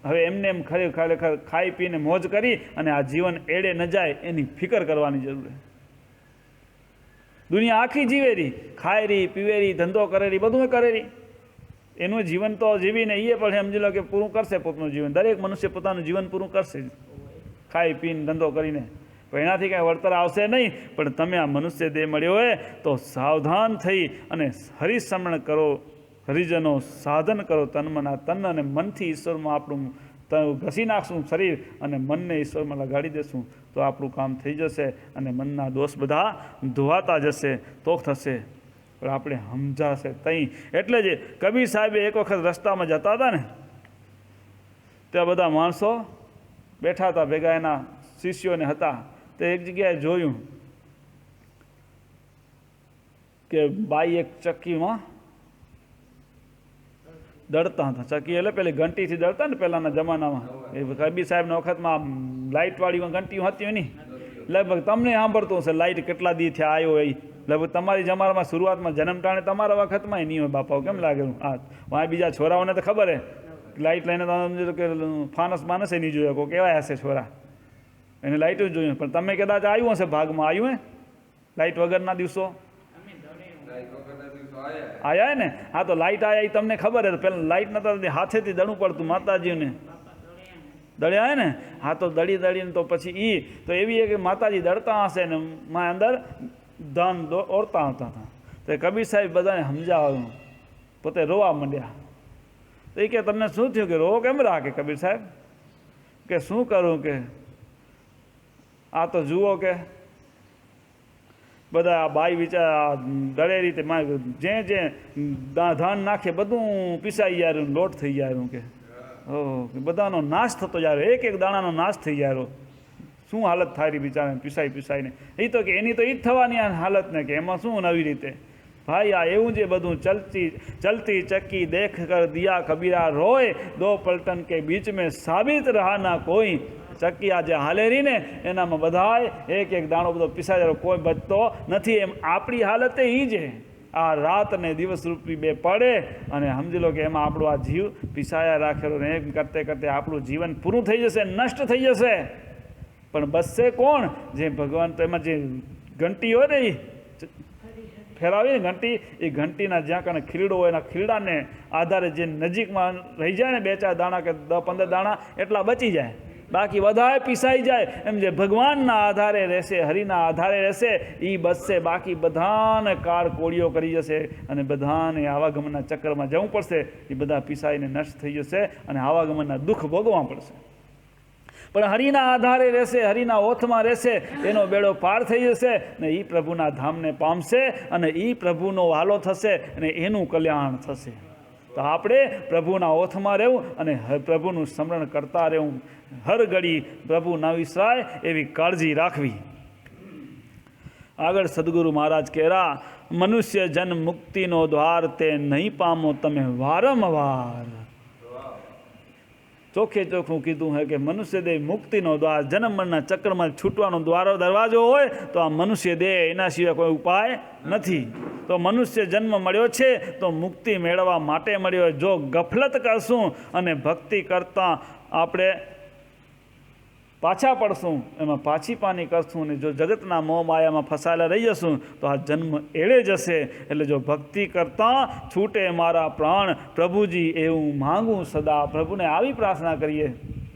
હવે એમને એમ ખરેખર ખાઈ પીને મોજ કરી અને આ જીવન એડે ન જાય એની ફિકર કરવાની જરૂર છે. દુનિયા આખી જીવેરી, ખાયરી પીવેરી, ધંધો કરેરી, બધું કરેરી. એનું જીવન તો જીવીને એ પણ સમજી લો કે પૂરું કરશે પોતાનું જીવન. દરેક મનુષ્ય પોતાનું જીવન પૂરું કરશે ખાઈ પીને ધંધો કરીને, પણ એનાથી કાંઈ વળતર આવશે નહીં. પણ તમે આ મનુષ્ય દેહ મળ્યો હોય તો સાવધાન થઈ અને હરિસ્મરણ કરો, હરિજનો સાધન કરો, તન અને મનથી ઈશ્વરમાં આપણું ઘસી નાખશું શરીર અને મનને ઈશ્વરમાં લગાડી દેશું તો આપણું કામ થઈ જશે અને મનના દોષ બધા ધોવાતા જશે તો થશે. પણ આપણે સમજાશે તઈ. એટલે જ કબીર સાહેબે એક વખત રસ્તામાં જતા હતા ને, ત્યાં બધા માણસો બેઠા હતા ભેગા, એના શિષ્યોને હતા. તો એક જગ્યાએ જોયું કે બાઈ એક ચક્કીમાં દળતા હતા. ચક્કી એટલે પેલી ઘંટીથી દળતા ને પહેલાંના જમાનામાં. એ કબીર સાહેબના વખતમાં લાઇટવાળી ઘંટીઓ હતી નહીં, લગભગ તમને સાંભળતું હશે લાઇટ કેટલા દી થયા આવ્યો એ. લગભગ તમારી જમાનામાં શરૂઆતમાં જન્મ ટાણે તમારા વખતમાં નહીં હોય બાપાઓ, કેમ લાગેલું? હા, વાં બીજા છોરાઓને તો ખબર હે, લાઇટ લઈને તમે સમજો કે ફાનસ માનસે નહીં જોયો, કોઈ કેવાય હશે છોરા, એને લાઇટ જ જોયું. પણ તમે કદાચ આવ્યું હશે ભાગમાં, આવ્યું હે લાઇટ વગરના દિવસો આયા ને? હા, તો લાઇટ આયા એ તમને ખબર હે. પેલા લાઇટ નતા, હાથેથી દળવું પડતું માતાજીને, દળ્યા હે ને? હા, તો દળીને તો પછી તો એવી કે માતાજી દળતા હશે ને માં અંદર ધાન ઓરતા હતા. તો કબીર સાહેબ બધાને સમજાવ્યું, પોતે રોવા માંડ્યા. તો એ કે તમને શું થયું કે રોવો કેમ રાખે કબીર સાહેબ? કે શું કરું કે આ તો જુઓ કે બધા બાઈ વિચાર દળે રીતે જે ધાન નાખે બધું પીસાઈ જાય, લોટ થઈ જાય કે ઓહ, બધાનો નાશ થતો જાય, એક એક દાણાનો નાશ થઈ જાય. શું હાલત થાય બિચારાને પીસાઈને? એ તો કે એની તો એ જ થવાની આ હાલત ને, કે એમાં શું નવી રીતે ભાઈ આ એવું જે બધું ચલતી ચક્કી દેખ કર દિયા કબીરા રોય, દો પલટન કે બીચ મેં સાબિત રહા ના કોઈ. ચક્કી આ જે હાલેરી ને એનામાં બધાય એક એક દાણો બધો પીસાઈ જાય, કોઈ બચતો નથી. એમ આપણી હાલત એ છે, આ રાત ને દિવસ રૂપી બે પડે અને સમજી લો કે એમાં આપણો આ જીવ પીસાયા રાખેલો ને એમ કરતે કરતે આપણું જીવન પૂરું થઈ જશે, નષ્ટ થઈ જશે. પણ બસશે કોણ? જે ભગવાન, તો એમાં જે ઘંટી હોય ને એ ફેરાવી ને ઘંટી, એ ઘંટીના જ્યાં કારણે ખીરડો હોય એના ખીરડાને આધારે જે નજીકમાં રહી જાય ને 2-4 દાણા કે 10-15 દાણા એટલા બચી જાય, બાકી બધાએ પીસાઈ જાય. એમ જે ભગવાનના આધારે રહેશે, હરિના આધારે રહેશે એ બચશે, બાકી બધાને કાર કોળીઓ કરી જશે અને બધાને આવાગમનના ચક્રમાં જવું પડશે. એ બધા પીસાઈને નષ્ટ થઈ જશે અને આવાગમનના દુઃખ ભોગવવા પડશે. પણ હરિના આધારે રહેશે, હરિના ઓથમાં રહેશે, એનો બેડો પાર થઈ જશે ને એ પ્રભુના ધામને પામશે અને એ પ્રભુનો વાલો થશે અને એનું કલ્યાણ થશે. તો આપણે પ્રભુના ઓથમાં રહેવું અને પ્રભુનું સ્મરણ કરતા રહેવું, હર ઘડી પ્રભુ ન વિસરાય એવી કાળજી રાખવી. આગળ સદગુરુ મહારાજ કહેરા, મનુષ્ય જન્મ મુક્તિનો દ્વાર તે નહીં પામો તમે વારંવાર. ચોખ્ખે ચોખ્ખું કીધું હે કે મનુષ્ય દેહ મુક્તિનો દ્વાર, જન્મ મરણના ચક્રમાં છૂટવાનો દરવાજો હોય તો આ મનુષ્ય દેહ, એના સિવાય કોઈ ઉપાય નથી. તો મનુષ્ય જન્મ મળ્યો છે તો મુક્તિ મેળવવા માટે મળ્યો. જો ગફલત કરશું અને ભક્તિ કરતાં આપણે પાછા પડશું, એમાં પાછી પાની કરશું અને જો જગતના મોહ માયામાં ફસાયેલા રહી જશું તો આ જન્મ એળે જશે. એટલે જો ભક્તિ કરતાં છૂટે મારા પ્રાણ પ્રભુજી એવું માંગું સદા. પ્રભુને આવી પ્રાર્થના કરીએ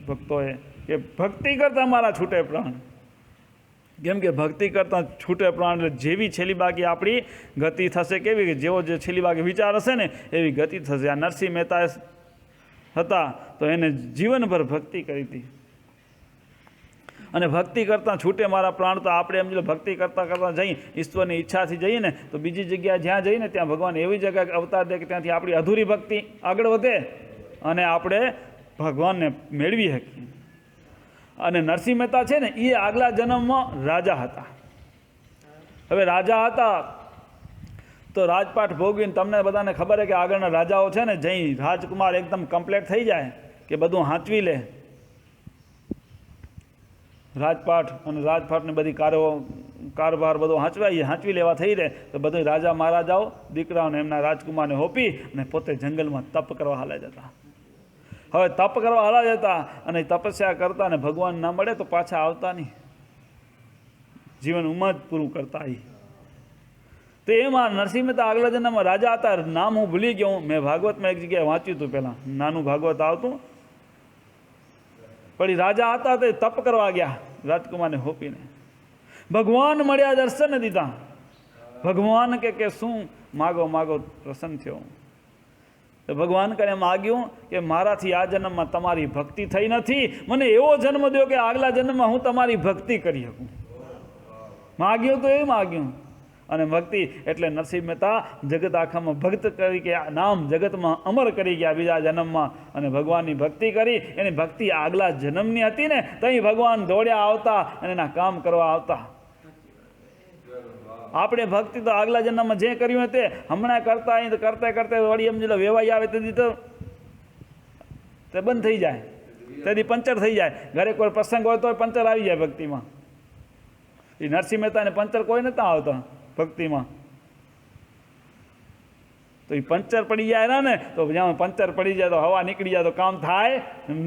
ભક્તોએ કે ભક્તિ કરતાં મારા છૂટે પ્રાણ. કેમ કે ભક્તિ કરતાં છૂટે પ્રાણ એટલે જેવી છેલ્લી બાકી આપણી ગતિ થશે. કેવી કે જેવો જે છેલ્લી બાકી વિચાર હશે ને એવી ગતિ થશે. આ નરસિંહ મહેતા હતા તો એને જીવનભર ભક્તિ કરી હતી અને ભક્તિ કરતાં છૂટે મારા પ્રાણ. તો આપણે એમ જો ભક્તિ કરતાં જઈએ, ઈશ્વરની ઈચ્છાથી જઈએ ને તો બીજી જગ્યાએ જ્યાં જઈએ ને ત્યાં ભગવાન એવી જગ્યાએ અવતાર દે કે ત્યાંથી આપણી અધૂરી ભક્તિ આગળ વધે અને આપણે ભગવાનને મેળવી શકીએ. અને નરસિંહ મહેતા છે ને એ આગલા જન્મમાં રાજા હતા. હવે રાજા હતા તો રાજપાટ ભોગવીને તમને બધાને ખબર છે કે આગળના રાજાઓ છે ને જઈ રાજકુમાર એકદમ કમ્પ્લીટ થઈ જાય કે બધું હાંચવી લે, રાજપાટ અને રાજપાટની બધી કારભાર બધો હાંચવી લેવા થઈ રહે તો બધું રાજા મહારાજાઓ દીકરાઓને એમના રાજકુમારને હોપી અને પોતે જંગલમાં તપ કરવા હાલ્યા જતા. હવે તપ કરવા હાલ્યા જતા અને તપસ્યા કરતા અને ભગવાન ના મળે તો પાછા આવતા નહીં, જીવન ઉમદ પૂરું કરતા. તો એમાં નરસિંહ મહેતા આગલા જન્મમાં રાજા હતા, નામ હું ભૂલી ગયો. મેં ભાગવતમાં એક જગ્યાએ વાંચ્યું હતું, પહેલાં નાનું ભાગવત આવતું. પણ રાજા હતા તે તપ કરવા ગયા રાજકુમારને હોપીને. ભગવાન મળ્યા, દર્શન દીધા. ભગવાન કે શું માગો માગો, પ્રસન્ન થયો. તો ભગવાન કરે માગ્યું કે મારાથી આ જન્મમાં તમારી ભક્તિ થઈ નથી, મને એવો જન્મ દો કે આગલા જન્મમાં હું તમારી ભક્તિ કરી શકું. માગ્યું તો એ માગ્યું. અને ભક્તિ એટલે નરસિંહ મહેતા જગત આખામાં ભક્ત કરી કે નામ જગતમાં અમર કરી ગયા બીજા જન્મમાં. અને ભગવાનની ભક્તિ કરી, એની ભક્તિ આગલા જન્મની હતી ને, ત્યાં ભગવાન દોડ્યા આવતા અને એના કામ કરવા આવતા. આપણે ભક્તિ તો આગલા જન્મમાં જે કર્યું તે હમણાં કરતા કરતા કરતા વળી સમજી લો વેવાઈ આવે તેથી તો તે બંધ થઈ જાય, તેથી પંચર થઈ જાય. ઘરે કોઈ પ્રસંગ હોય તો પંચર આવી જાય ભક્તિમાં. એ નરસિંહ મહેતાને પંચર કોઈ નતા આવતા ભક્તિમાં. તો એ પંચર પડી જાય ને, તો જ્યાં પંચર પડી જાય તો હવા નીકળી જાય તો કામ થાય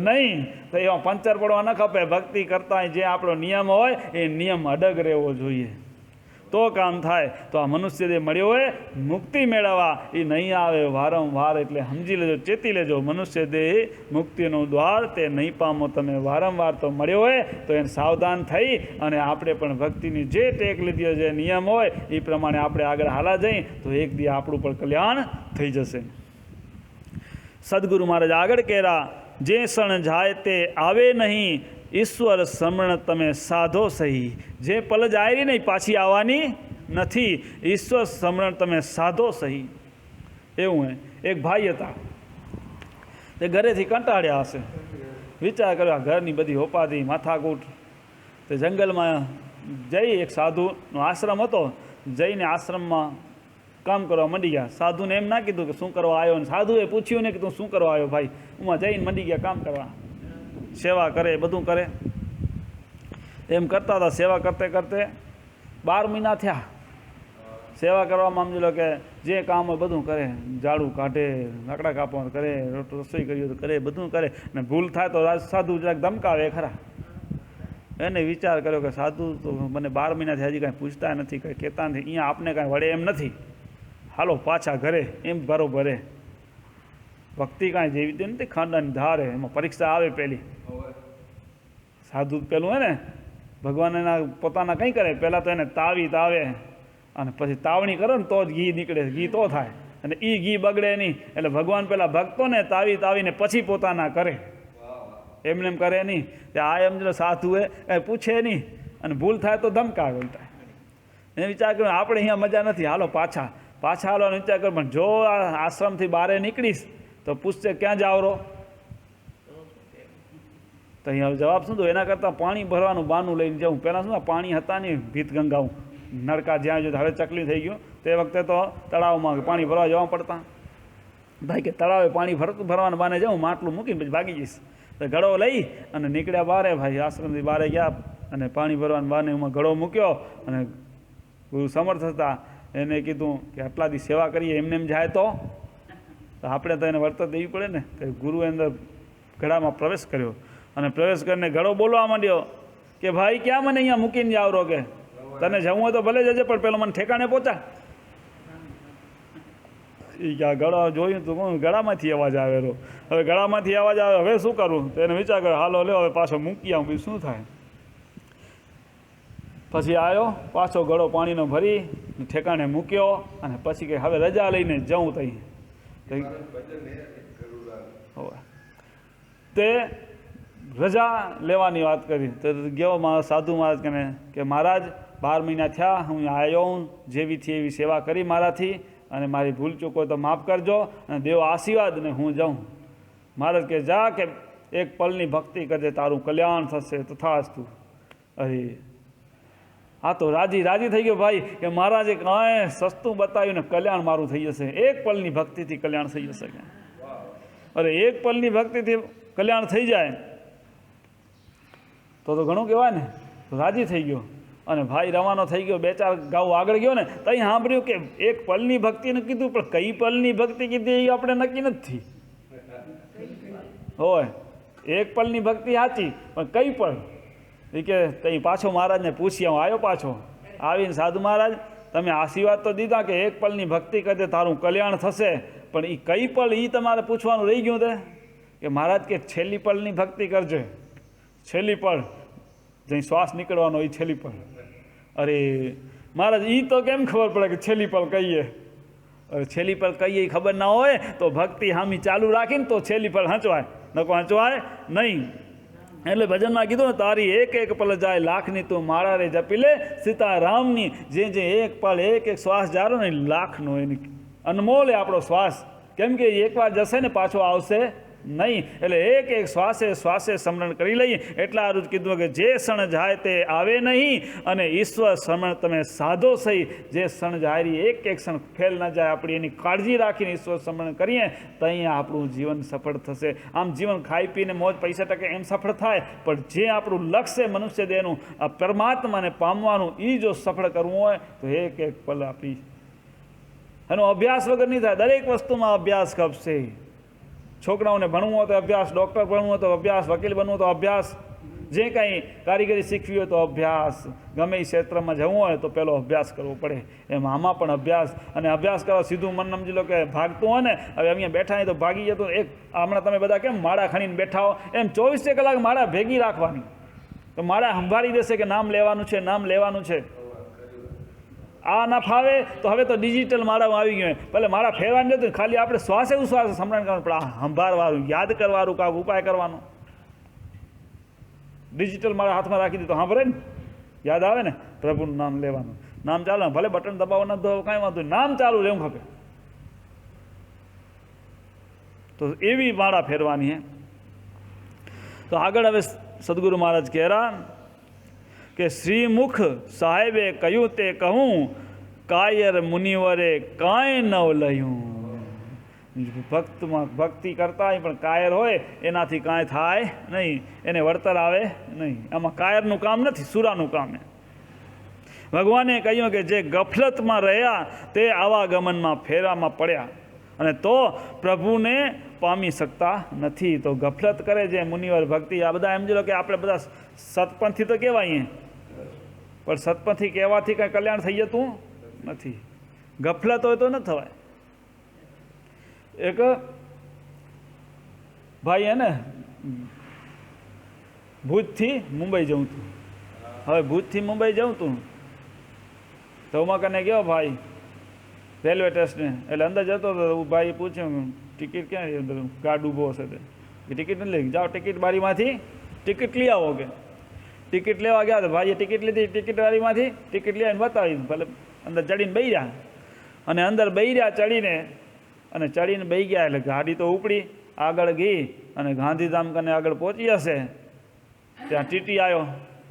નહીં. તો એમાં પંચર પડવા ન ખપે. ભક્તિ કરતા જે આપણો નિયમ હોય એ નિયમ અડગ રહેવો જોઈએ તો કામ થાય. તો આ મનુષ્ય જે મળ્યો હોય મુક્તિ મેળવવા, એ નહીં આવે વારંવાર. એટલે સમજી લેજો, ચેતી લેજો, મનુષ્ય દેહ મુક્તિનો દ્વાર તે નહીં પામો તમે વારંવાર. તો મળ્યો હોય તો એને સાવધાન થઈ અને આપણે પણ ભક્તિની જે ટેક લીધી જે નિયમ હોય એ પ્રમાણે આપણે આગળ હાલા જઈએ તો એક દી આપણું પણ કલ્યાણ થઈ જશે. સદગુરુ મહારાજ આગળ કહેરા, જે ક્ષણ જાય તે આવે નહીં, ઈશ્વર સમરણ તમે સાધો સહી. જે પલ જાય રહી નહીં પાછી આવવાની નથી, ઈશ્વર સમરણ તમે સાધો સહી. એવું હે. એક ભાઈ હતા, તે ઘરેથી કંટાળ્યા હશે, વિચાર કર્યો ઘરની બધી હોપાથી માથાકૂટ. તે જંગલમાં જઈ એક સાધુનો આશ્રમ હતો, જઈને આશ્રમમાં કામ કરવા મંડી ગયા. સાધુને એમ ના કીધું કે શું કરવા આવ્યો, અને સાધુએ પૂછ્યું ને કે તું શું કરવા આવ્યો ભાઈ. ઉમાં જઈને મંડી ગયા કામ કરવા, સેવા કરે, બધું કરે. એમ કરતા હતા. સેવા કરતે કરતે 12 મહિના થયા. સેવા કરવામાં સમજી લો કે જે કામ હોય બધું કરે, ઝાડું કાઢે, લાકડા કાપવાનું કરે, રસોઈ કરી તો કરે, બધું કરે. ને ભૂલ થાય તો સાધુ જરાક ધમકાવે ખરા. એને વિચાર કર્યો કે સાધુ તો મને 12 મહિનાથી હજી કાંઈ પૂછતા નથી, કંઈ કહેતા નથી, અહીંયા આપને કાંઈ વળે એમ નથી, હાલો પાછા ઘરે. એમ બરોબર. ભક્તિ કાંઈ જેવી તે નથી, ખાંડાની ધારે એમાં પરીક્ષા આવે પહેલી. સાધુ પેલું હે ને ભગવાન એના પોતાના કંઈ કરે, પહેલાં તો એને તાવે અને પછી તાવણી કરો ને તો જ ઘી નીકળે, ઘી તો થાય. અને એ ઘી બગડે નહીં. એટલે ભગવાન પેલા ભક્તોને તાવીને પછી પોતાના કરે, એમને એમ કરે નહીં. આ એમ જો સાધુએ કાંઈ પૂછે નહીં અને ભૂલ થાય તો ધમકાવે ઉલટા. એ વિચાર કર્યો આપણે અહીંયા મજા નથી, હાલો પાછા હાલો વિચાર કર્યો. પણ જો આ આશ્રમથી બહાર નીકળીશ તો પૂછશે ક્યાં જાવ રો, તો અહીંયા જવાબ શું દો. એના કરતાં પાણી ભરવાનું બાનું લઈને જાઉં. પહેલાં શું પાણી હતા નહીં, ભીત ગંગાવું નળકા જ્યાં જો. હવે ચકલી થઈ ગયું. તે વખતે તો તળાવમાં પાણી ભરવા જવા પડતા. ભાઈ કે તળાવે પાણી ભરવાનું બાને જાઉં, માટલું મૂકીને પછી ભાગી જઈશ. તો ઘડો લઈ અને નીકળ્યા બહારે. ભાઈ આશ્રમથી બહાર ગયા અને પાણી ભરવાનું બાને એમાં ઘડો મૂક્યો. અને ગુરુ સમર્થ હતા, એને કીધું કે આટલા દી સેવા કરીએ, એમને એમ જાય તો આપણે તો એને વર્તન દેવી પડે ને. તો ગુરુએ અંદર ઘડામાં પ્રવેશ કર્યો અને પ્રવેશ કરીને ઘડો બોલવા માંડ્યો કે ભાઈ ક્યાં મને અહીંયા મૂકીને જાવ રો, કે તને જવું હોય તો ભલે જજે પણ પેલો મને ઠેકાણે પહોંચા. એ ક્યાં ગળા જોયું તો ગળામાંથી અવાજ આવેલો. હવે ગળામાંથી અવાજ આવે, હવે શું કરું? તો એને વિચાર કર્યો હાલો લ્યો હવે પાછો મૂકી આવું, બીજું શું થાય. પછી આવ્યો પાછો ગળો પાણીનો ભરી ઠેકાણે મૂક્યો અને પછી કે હવે રજા લઈને જવું. તે રજા લેવાની વાત કરી. તો ગયો સાધુ મહારાજ કે મહારાજ 12 મહિના થયા, હું આવ્યો હું, જેવી થી એવી સેવા કરી મારાથી, અને મારી ભૂલ ચૂકો તો માફ કરજો અને દેવો આશીર્વાદ ને હું જાઉં. મહારાજ કે જા, કે એક પલની ભક્તિ કરજે, તારું કલ્યાણ થશે તથાસ્તુ. અરે આ તો રાજી થઈ ગયો ભાઈ કે મહારાજે કાંઈ સસ્તું બતાવ્યું ને કલ્યાણ મારું થઈ જશે. એક પલની ભક્તિથી કલ્યાણ થઈ જશે. અરે એક પલની ભક્તિથી કલ્યાણ થઈ જાય તો ઘણું કહેવાય ને. રાજી થઈ ગયો અને ભાઈ રવાનો થઈ ગયો, 2-4 ગાઉ આગળ ગયો ને તો અહીં સાંભળ્યું કે એક પલની ભક્તિને કીધું, પણ કઈ પલની ભક્તિ કીધી એ આપણે નક્કી નથી. હોય એક પલની ભક્તિ સાચી, પણ કઈ પલ એ કે તઈ પાછો મહારાજને પૂછી આવ્યો. પાછો આવીને સાધુ મહારાજ તમે આશીર્વાદ તો દીધા કે એક પલની ભક્તિ કરતે તારું કલ્યાણ થશે, પણ એ કઈ પલ એ તમારે પૂછવાનું રહી ગયું તે કે મહારાજ કે છેલ્લી પલની ભક્તિ કરજે. છેલ્લી પળ જઈ શ્વાસ નીકળવાનો એ છેલ્લી પળ. અરે મહારાજ એ તો કેમ ખબર પડે કે છેલ્લી પળ કહીએ? અરે છેલ્લી પળ કહીએ એ ખબર ના હોય તો ભક્તિ હામી ચાલુ રાખીને તો છેલ્લી પળ હંચવાય, નકો હંચવાય નહીં. એટલે ભજનમાં કીધું ને તારી એક એક પલ જાય લાખની તું માળા રે જપી લે સીતારામની. જે એક પલ એક શ્વાસ જારો ને લાખનો એની અનમોલ એ આપણો શ્વાસ, કેમ કે એકવાર જશે ને પાછો આવશે નહીં. એટલે એક શ્વાસે શ્વાસે સ્મરણ કરી લઈએ. એટલા હારું જ કીધું કે જે ક્ષણ જાય તે આવે નહીં અને ઈશ્વર સ્મરણ તમે સાધો સહી. જે ક્ષણ જાય એક ક્ષણ ફેલ ન જાય આપણી એની કાળજી રાખીને ઈશ્વર સ્મરણ કરીએ તો અહીંયા આપણું જીવન સફળ થશે. આમ જીવન ખાઈ પીને મોજ પૈસા ટકે એમ સફળ થાય, પણ જે આપણું લક્ષ્ય મનુષ્ય દેહનું આ પરમાત્માને પામવાનું એ જો સફળ કરવું હોય તો એક પલ આપી એનો અભ્યાસ વગર નહીં થાય. દરેક વસ્તુમાં અભ્યાસ ખપશે. છોકરાઓને ભણવું હોય તો અભ્યાસ, ડૉક્ટર ભણવું હોય તો અભ્યાસ, વકીલ બનવું હોય તો અભ્યાસ, જે કાંઈ કારીગરી શીખવી હોય તો અભ્યાસ, ગમે એ ક્ષેત્રમાં જવું હોય તો પહેલો અભ્યાસ કરવો પડે. એમ આમાં પણ અભ્યાસ. અને અભ્યાસ કરવા સીધું મન સમજી લો કે ભાગતું હોય ને, હવે અહીંયા બેઠા હોય તો ભાગી જતો. એક હમણાં તમે બધા કેમ માળા ખણીને બેઠા હો એમ 24 કલાક માળા ભેગી રાખવાની, તો માળા સંભાળી દેશે કે નામ લેવાનું છે, નામ લેવાનું છે. આ ના ફાવે તો હવે તો ડિજિટલ માળામાં આવી ગયું. ભલે માળા ફેરવાની નથી, ખાલી આપણે શ્વાસે ઉશ્વાસે સ્મરણ કરવાનું, પણ આ સંભાળવાનું, યાદ કરવાનું, કાંઈક ઉપાય કરવાનો. ડિજિટલ માળા હાથમાં રાખી દીધો સાંભળે ને, યાદ આવે ને પ્રભુનું નામ લેવાનું. નામ ચાલે, ભલે બટન દબાવો ન દબાવો કાંઈ વાંધો, નામ ચાલુ રહેવું ખપે. તો એવી માળા ફેરવાની હે. તો આગળ હવે સદગુરુ મહારાજ કહેરા કે શ્રીમુખ સાહેબે કહ્યું તે કહું કાયર મુનિવરે કાંઈ ન લયું. ભક્તમાં ભક્તિ કરતા હોય પણ કાયર હોય એનાથી કાંઈ થાય નહીં, એને વળતર આવે નહીં. આમાં કાયરનું કામ નથી, સુરાનું કામ. ભગવાને કહ્યું કે જે ગફલતમાં રહ્યા તે આવાગમનમાં ફેરામાં પડ્યા અને તો પ્રભુને પામી શકતા નથી. તો ગફલત કરે જે મુનિવર ભક્તિ, આ બધા એમ જો કે આપણે બધા સતપંથી તો કહેવાય, પણ સતપંથી કહેવાથી કાંઈ કલ્યાણ થઈ જતું નથી. ગફલત હોય તો ન થવાય. એક ભાઈ હે ને ભુજથી મુંબઈ જવું હતું. હવે ભુજથી મુંબઈ જવું હતું તો ઉમા કને ગયો ભાઈ રેલવે સ્ટેશને. એટલે અંદર જતો હતો, ભાઈ પૂછ્યું ટિકિટ ક્યાં અંદર ગાર્ડ ઊભો હશે તે ટિકિટ નથી લઈ જાઓ, ટિકિટ બારીમાંથી ટિકિટ લઈ આવો. કે ટિકિટ લેવા ગયા તો ભાઈએ ટિકિટ લીધી, ટિકિટ બારીમાંથી ટિકિટ લઈ આવીને બતાવી. ભલે અંદર ચડીને બેસી રહ્યા અને અંદર બેસી રહ્યા ચડીને, અને ચડીને બેસી ગયા એટલે ગાડી તો ઉપડી આગળ ગઈ અને ગાંધીધામ કને આગળ પહોંચી હશે. ત્યાં ટીટી આવ્યો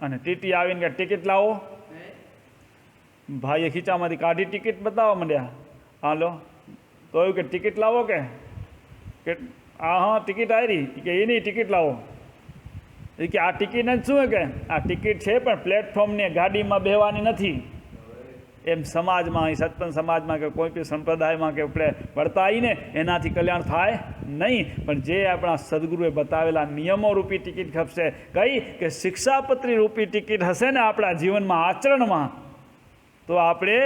અને ટીટી આવીને કે ટિકિટ લાવો. ભાઈએ ખીચામાંથી કાઢી ટિકિટ બતાવવા માંડ્યા. હાલો તો એવું કે ટિકિટ લાવો કે હા ટિકિટ આવી કે એની ટિકિટ લાવો. એ કે આ ટિકિટ જ શું કે આ ટિકિટ છે પણ પ્લેટફોર્મની ગાડીમાં બેહવાની નથી. એમ સમાજમાં, સત્પંથ સમાજમાં કે કોઈ પણ સંપ્રદાયમાં કે આપણે વળતા આવીને એનાથી કલ્યાણ થાય નહીં. પણ જે આપણા સદગુરુએ બતાવેલા નિયમો રૂપી ટિકિટ ખપશે. કઈ કે શિક્ષાપત્રી રૂપી ટિકિટ હશે ને આપણા જીવનમાં, આચરણમાં, તો આપણે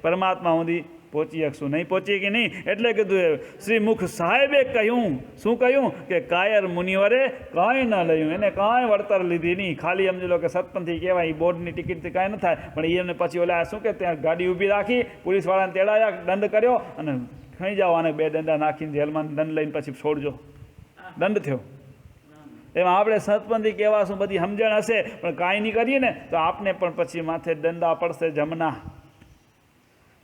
પરમાત્મા સુધી પહોંચી શકશું. નહીં પહોંચીએ કે નહીં. એટલે કીધું શ્રી મુખ સાહેબે કહ્યું, શું કહ્યું કે કાયર મુનિવરે કાંઈ ન લયું, એને કાંઈ વળતર લીધી નહીં. ખાલી સમજી લો કે સતપંથી કહેવાય, બોર્ડની ટિકિટથી કાંઈ ન થાય. પણ એને પછી ઓલા શું કે ત્યાં ગાડી ઊભી રાખી, પોલીસવાળાને તેડાયા, દંડ કર્યો અને ખાઈ જાઓ અને 2 દંડા નાખીને જેલમાં દંડ લઈને પછી છોડજો. દંડ થયો. એમાં આપણે સતપંથી કહેવા શું બધી સમજણ હશે પણ કાંઈ નહીં કરીએ ને તો આપને પણ પછી માથે દંડા પડશે જમના.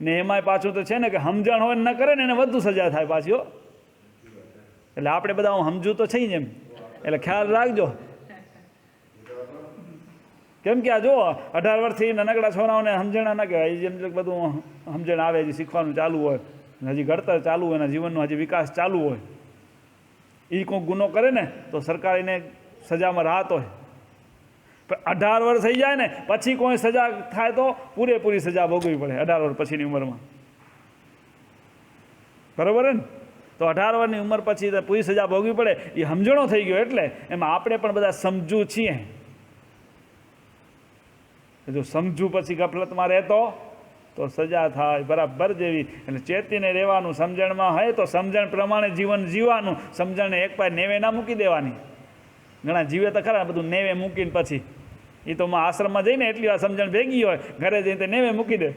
ને એમાંય પાછું તો છે ને કે સમજણ હોય ન કરે ને એને વધુ સજા થાય પાછી. એટલે આપણે બધા હું સમજું તો છે જ એમ, એટલે ખ્યાલ રાખજો. કેમ કે આ જો 18 વર્ષથી નાનકડા છોરાઓને સમજણ ના કહેવાય. જેમ બધું સમજણ આવે, હજી શીખવાનું ચાલુ હોય, હજી ઘડતર ચાલુ હોય, એના જીવનનો હજી વિકાસ ચાલુ હોય. એ કોઈ ગુનો કરે ને તો સરકાર એને સજામાં રાહત હોય, પણ 18 વર્ષ થઈ જાય ને પછી કોઈ સજા થાય તો પૂરેપૂરી સજા ભોગવવી પડે 18 વર્ષ પછીની ઉંમરમાં, બરાબર ને? તો 18 વર્ષની ઉંમર પછી પૂરી સજા ભોગવવી પડે. એ સમજણો થઈ ગયો એટલે એમાં આપણે પણ બધા સમજુ છીએ. જો સમજુ પછી ગફલતમાં રહેતો તો સજા થાય બરાબર જેવી. એટલે ચેતીને રહેવાનું, સમજણમાં હોય તો સમજણ પ્રમાણે જીવન જીવવાનું. સમજણને એક પાય નેવે ના મૂકી દેવાની. ઘણા જીવે તો ખરા બધું નેવે મૂકીને પછી એ તો આશ્રમમાં જઈને એટલી વાર સમજણ ભેગી હોય, ઘરે જઈને નેવે મૂકી દે.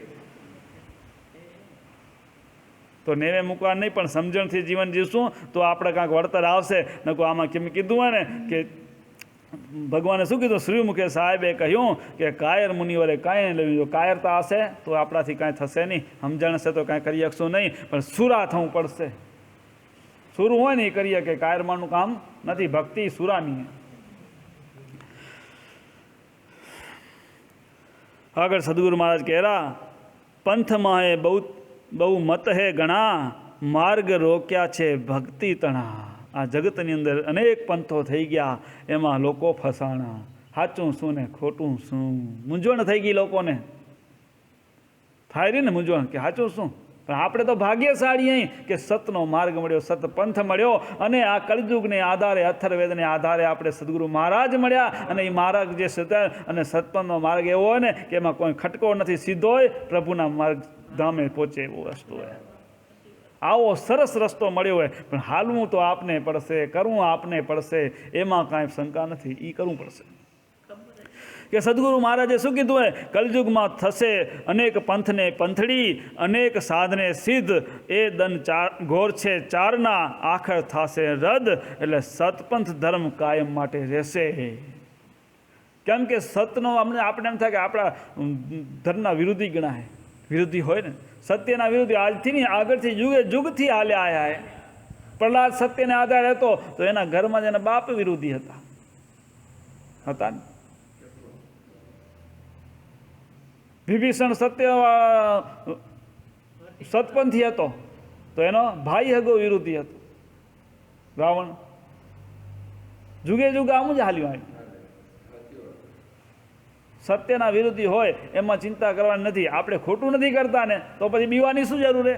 તો નેવે મૂકવા નહીં, પણ સમજણથી જીવન જીવશું તો આપણે કાંઈક વળતર આવશે. નકો આમાં કેમ કીધું હોય ને કે ભગવાને શું કીધું? શ્રીમુખે સાહેબે કહ્યું કે કાયર મુનિવરે કાંઈ નહીં લેવું. જો કાયરતા હશે તો આપણાથી કાંઈ થશે નહીં, સમજણ હશે તો કાંઈ કરી શકશું નહીં, પણ સુરા થવું પડશે. સુરું હોય ને એ કરીએ કે કાયરમાંનું કામ નથી, ભક્તિ સુરાની. આગળ સદગુરુ મહારાજ કહેરા, પંથમાં એ બહુ મત હે ઘણા, માર્ગ રોક્યા છે ભક્તિ તણા. આ જગતની અંદર અનેક પંથો થઈ ગયા, એમાં લોકો ફસાણા. સાચું શું ને ખોટું શું, મૂંઝવણ થઈ ગઈ લોકોને. થાય રહી ને મૂંઝવણ કે સાચું શું. પણ આપણે તો ભાગ્યશાળી અહીં કે સતનો માર્ગ મળ્યો, સતપંથ મળ્યો. અને આ કળયુગને આધારે, અથર્વવેદને આધારે આપણે સદગુરુ મહારાજ મળ્યા. અને એ માર્ગ જે સત અને સતપંથનો માર્ગ એવો હોય ને કે એમાં કોઈ ખટકો નથી, સીધો હોય પ્રભુના માર્ગ ધામે પહોંચે એવો રસ્તો હોય. આવો સરસ રસ્તો મળ્યો હોય, પણ હાલવું તો આપને પડશે, કરવું આપને પડશે, એમાં કાંઈ શંકા નથી, એ કરવું પડશે. કે સદગુરુ મહારાજે શું કીધું હોય? કલયુગમાં થશે અનેક પંથને પંથડી, અનેક સાધને સિદ્ધ, એ દન ઘોર છે ચારના, આખર થશે રદ. એટલે સતપંથ ધર્મ કાયમ માટે રહેશે. કેમ કે સતનો આપણે એમ થાય કે આપણા ધર્મના વિરોધી ગણાય. વિરોધી હોય ને, સત્યના વિરોધી આજથી નહીં, આગળથી યુગે યુગથી હાલ્યા આવ્યા હે. પ્રહલાદ સત્યને આધારે હતો તો એના ઘરમાં જ એના બાપ વિરોધી હતા ને. વિભીષણ સતપંથી હતો તો એનો ભાઈ હગો વિરોધી હતો રાવણ. જુગે જુગ આમ જ હાલ્યું આવ્યું. સત્યના વિરોધી હોય એમાં ચિંતા કરવાની નથી. આપણે ખોટું નથી કરતા ને તો પછી બીવાની શું જરૂર છે?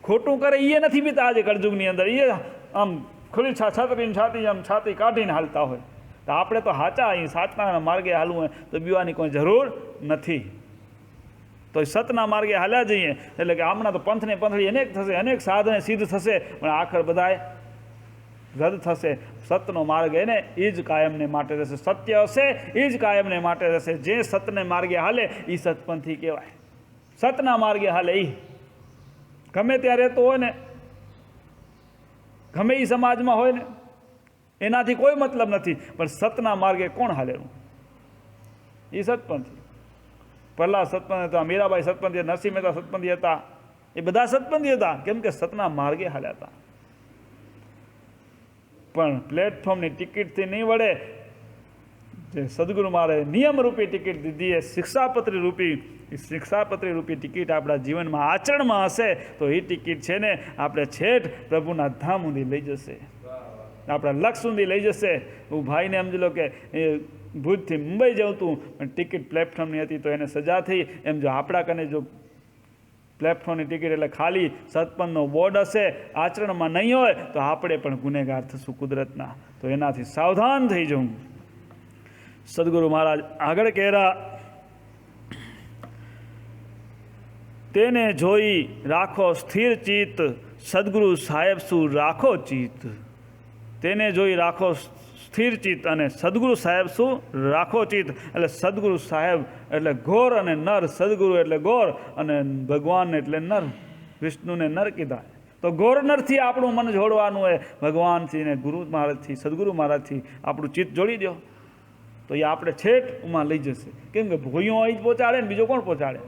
ખોટું કરે એ નથી બીતા. આજે કળયુગની અંદર એ આમ ખુલ્લી છાત્રીની છાતી આમ છાતી કાઢીને હાલતા હોય. તો આપણે તો સાચા અહીં સાચના માર્ગે હાલવું હોય તો બીવાની કોઈ જરૂર નથી. તો સતના માર્ગે હાલ્યા જઈએ એટલે કે આમના તો પંથને પંથડી અનેક થશે, અનેક સાધને સિદ્ધ થશે, પણ આખર બધાય રદ થશે. સતનો માર્ગ એને એ જ કાયમને માટે રહેશે. સત્ય હશે એ જ કાયમને માટે રહેશે. જે સતને માર્ગે હાલે એ સતપંથી કહેવાય. સતના માર્ગે હાલે એ ગમે ત્યાં રહેતો હોય ને, ગમે એ સમાજમાં હોય ને, એનાથી કોઈ મતલબ નથી. પણ સતના માર્ગે કોણ હાલેલું? એ સતપંથી. પ્રહલાદ સતપંથી હતા, મીરાબાઈ સતપંથી, નરસિંહ મહેતા સતપંથી હતા. એ બધા સતપંથી હતા. કેમ કે સતના માર્ગે હાલ્યા હતા. પણ પ્લેટફોર્મની ટિકિટથી નહીં વળે. જે સદગુરુ મહારાજે નિયમરૂપી ટિકિટ દીધી એ શિક્ષાપત્રી રૂપી, એ શિક્ષાપત્રી રૂપી ટિકિટ આપણા જીવનમાં આચરણમાં હશે તો એ ટિકિટ છે ને આપણે છેઠ પ્રભુના ધામ સુધી લઈ જશે, આપણા લક્ષ સુધી લઈ જશે. હું ભાઈને સમજી લો કે ભુજથી મુંબઈ જવું હતું પણ ટિકિટ પ્લેટફોર્મની હતી તો એને સજા થઈ. એમ જો આપણા કને જો પ્લેટફોર્મની ટિકિટ એટલે ખાલી સતપંથનો બોર્ડ હશે, આચરણમાં નહીં હોય તો આપણે પણ ગુનેગાર થશું કુદરતના. તો એનાથી સાવધાન થઈ જવું. સદગુરુ મહારાજ આગળ કહેરા, તેને જોઈ રાખો સ્થિર ચિત્ત, સદગુરુ સાહેબ શું રાખો ચિત્ત. તેને જોઈ રાખો સ્થિર ચિત્ત અને સદગુરુ સાહેબ શું રાખો ચિત્ત. એટલે સદગુરુ સાહેબ એટલે ગોર અને નર. સદગુરુ એટલે ગોર અને ભગવાન એટલે નર. વિષ્ણુને નર કીધા. તો ગોર નરથી આપણું મન જોડવાનું હોય ભગવાનથી ને ગુરુ મહારાજથી, સદગુરુ મહારાજથી આપણું ચિત્ત જોડી દો તો એ આપણે છેઠ ઉમાં લઈ જશે. કેમ કે ભોયું અહીં જ પહોંચાડે ને બીજો કોણ પહોંચાડે?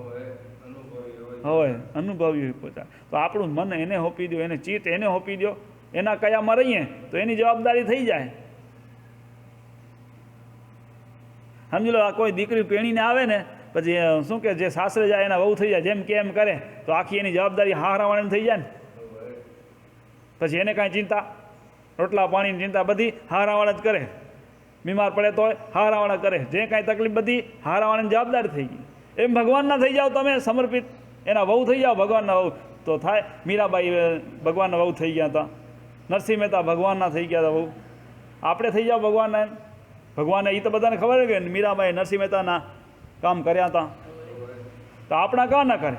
હોય અનુભવી પહોંચાડે. તો આપણું મન એને હોપી દો, એને ચિત્ત એને હોપી દો. એના કયામાં રહીએ તો એની જવાબદારી થઈ જાય. સમજી લો, આ કોઈ દીકરી પેણીને આવે ને પછી શું કે જે સાસરે જાય એના વહુ થઈ જાય, જેમ કે એમ કરે તો આખી એની જવાબદારી હારાવાળાની થઈ જાય ને. પછી એને કાંઈ ચિંતા રોટલા પાણીની ચિંતા બધી હારાવાળા જ કરે, બીમાર પડે તો હારાવાળા કરે, જે કાંઈ તકલીફ બધી હારાવાળાની જવાબદારી થઈ ગઈ. એમ ભગવાનના થઈ જાઓ તમે સમર્પિત, એના વહુ થઈ જાઓ ભગવાનના વહુ તો થાય. મીરાબાઈ ભગવાનના વહુ થઈ ગયા હતા, નરસિંહ મહેતા ભગવાનના થઈ ગયા હતા વહુ. આપણે થઈ જાઓ ભગવાનના એમ. ભગવાનને એ તો બધાને ખબર છે કે મીરાબાઈ નરસિંહ મહેતાના કામ કર્યા હતા, તો આપણા કાં ના કરે?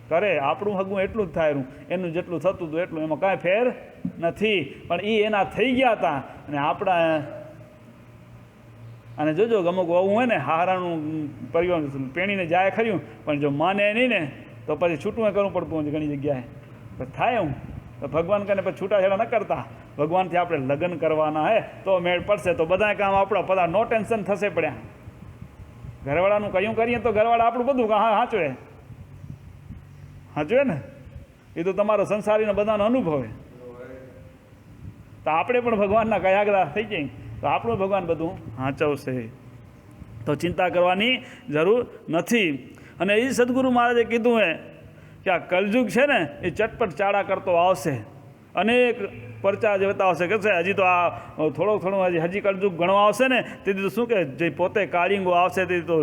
કરે. આપણું હગું એટલું જ થાય, એનું જેટલું થતું હતું એટલું, એમાં કાંઈ ફેર નથી. પણ એ એના થઈ ગયા હતા અને આપણા અને જોજો અમુક વહુ હોય ને હારાનું પરિવાર પેણીને જાય ખર્યું, પણ જો માને નહીં ને તો પછી છૂટું કરવું પડતું હોય ઘણી જગ્યાએ. થાય હું તો ભગવાન કને પછી છૂટાછેડા ન કરતા, ભગવાનથી આપણે લગ્ન કરવાના હે તો મેળ પડશે. તો બધા કામ આપણા બધા નો ટેન્શન થશે પડ્યા. ઘરવાળાનું કયું કરીએ તો ઘરવાળા આપણું બધું હા સાચવે, સાચવે ને. એ તો તમારો સંસારીનો બધાનો અનુભવ. તો આપણે પણ ભગવાનના કયાગરા થઈ જાય તો આપણું ભગવાન બધું સાચવશે, તો ચિંતા કરવાની જરૂર નથી. અને એ સદગુરુ મહારાજે કીધું હે કે આ કલયુગ છે ને એ ચટપટ ચાળા કરતો આવશે, અનેક પરચા જે બતાવશે કે હજી તો આ થોડું હજી કલયુગ ગણવા આવશે ને તેથી તો શું કે જે પોતે કાળીંગો આવશે તે તો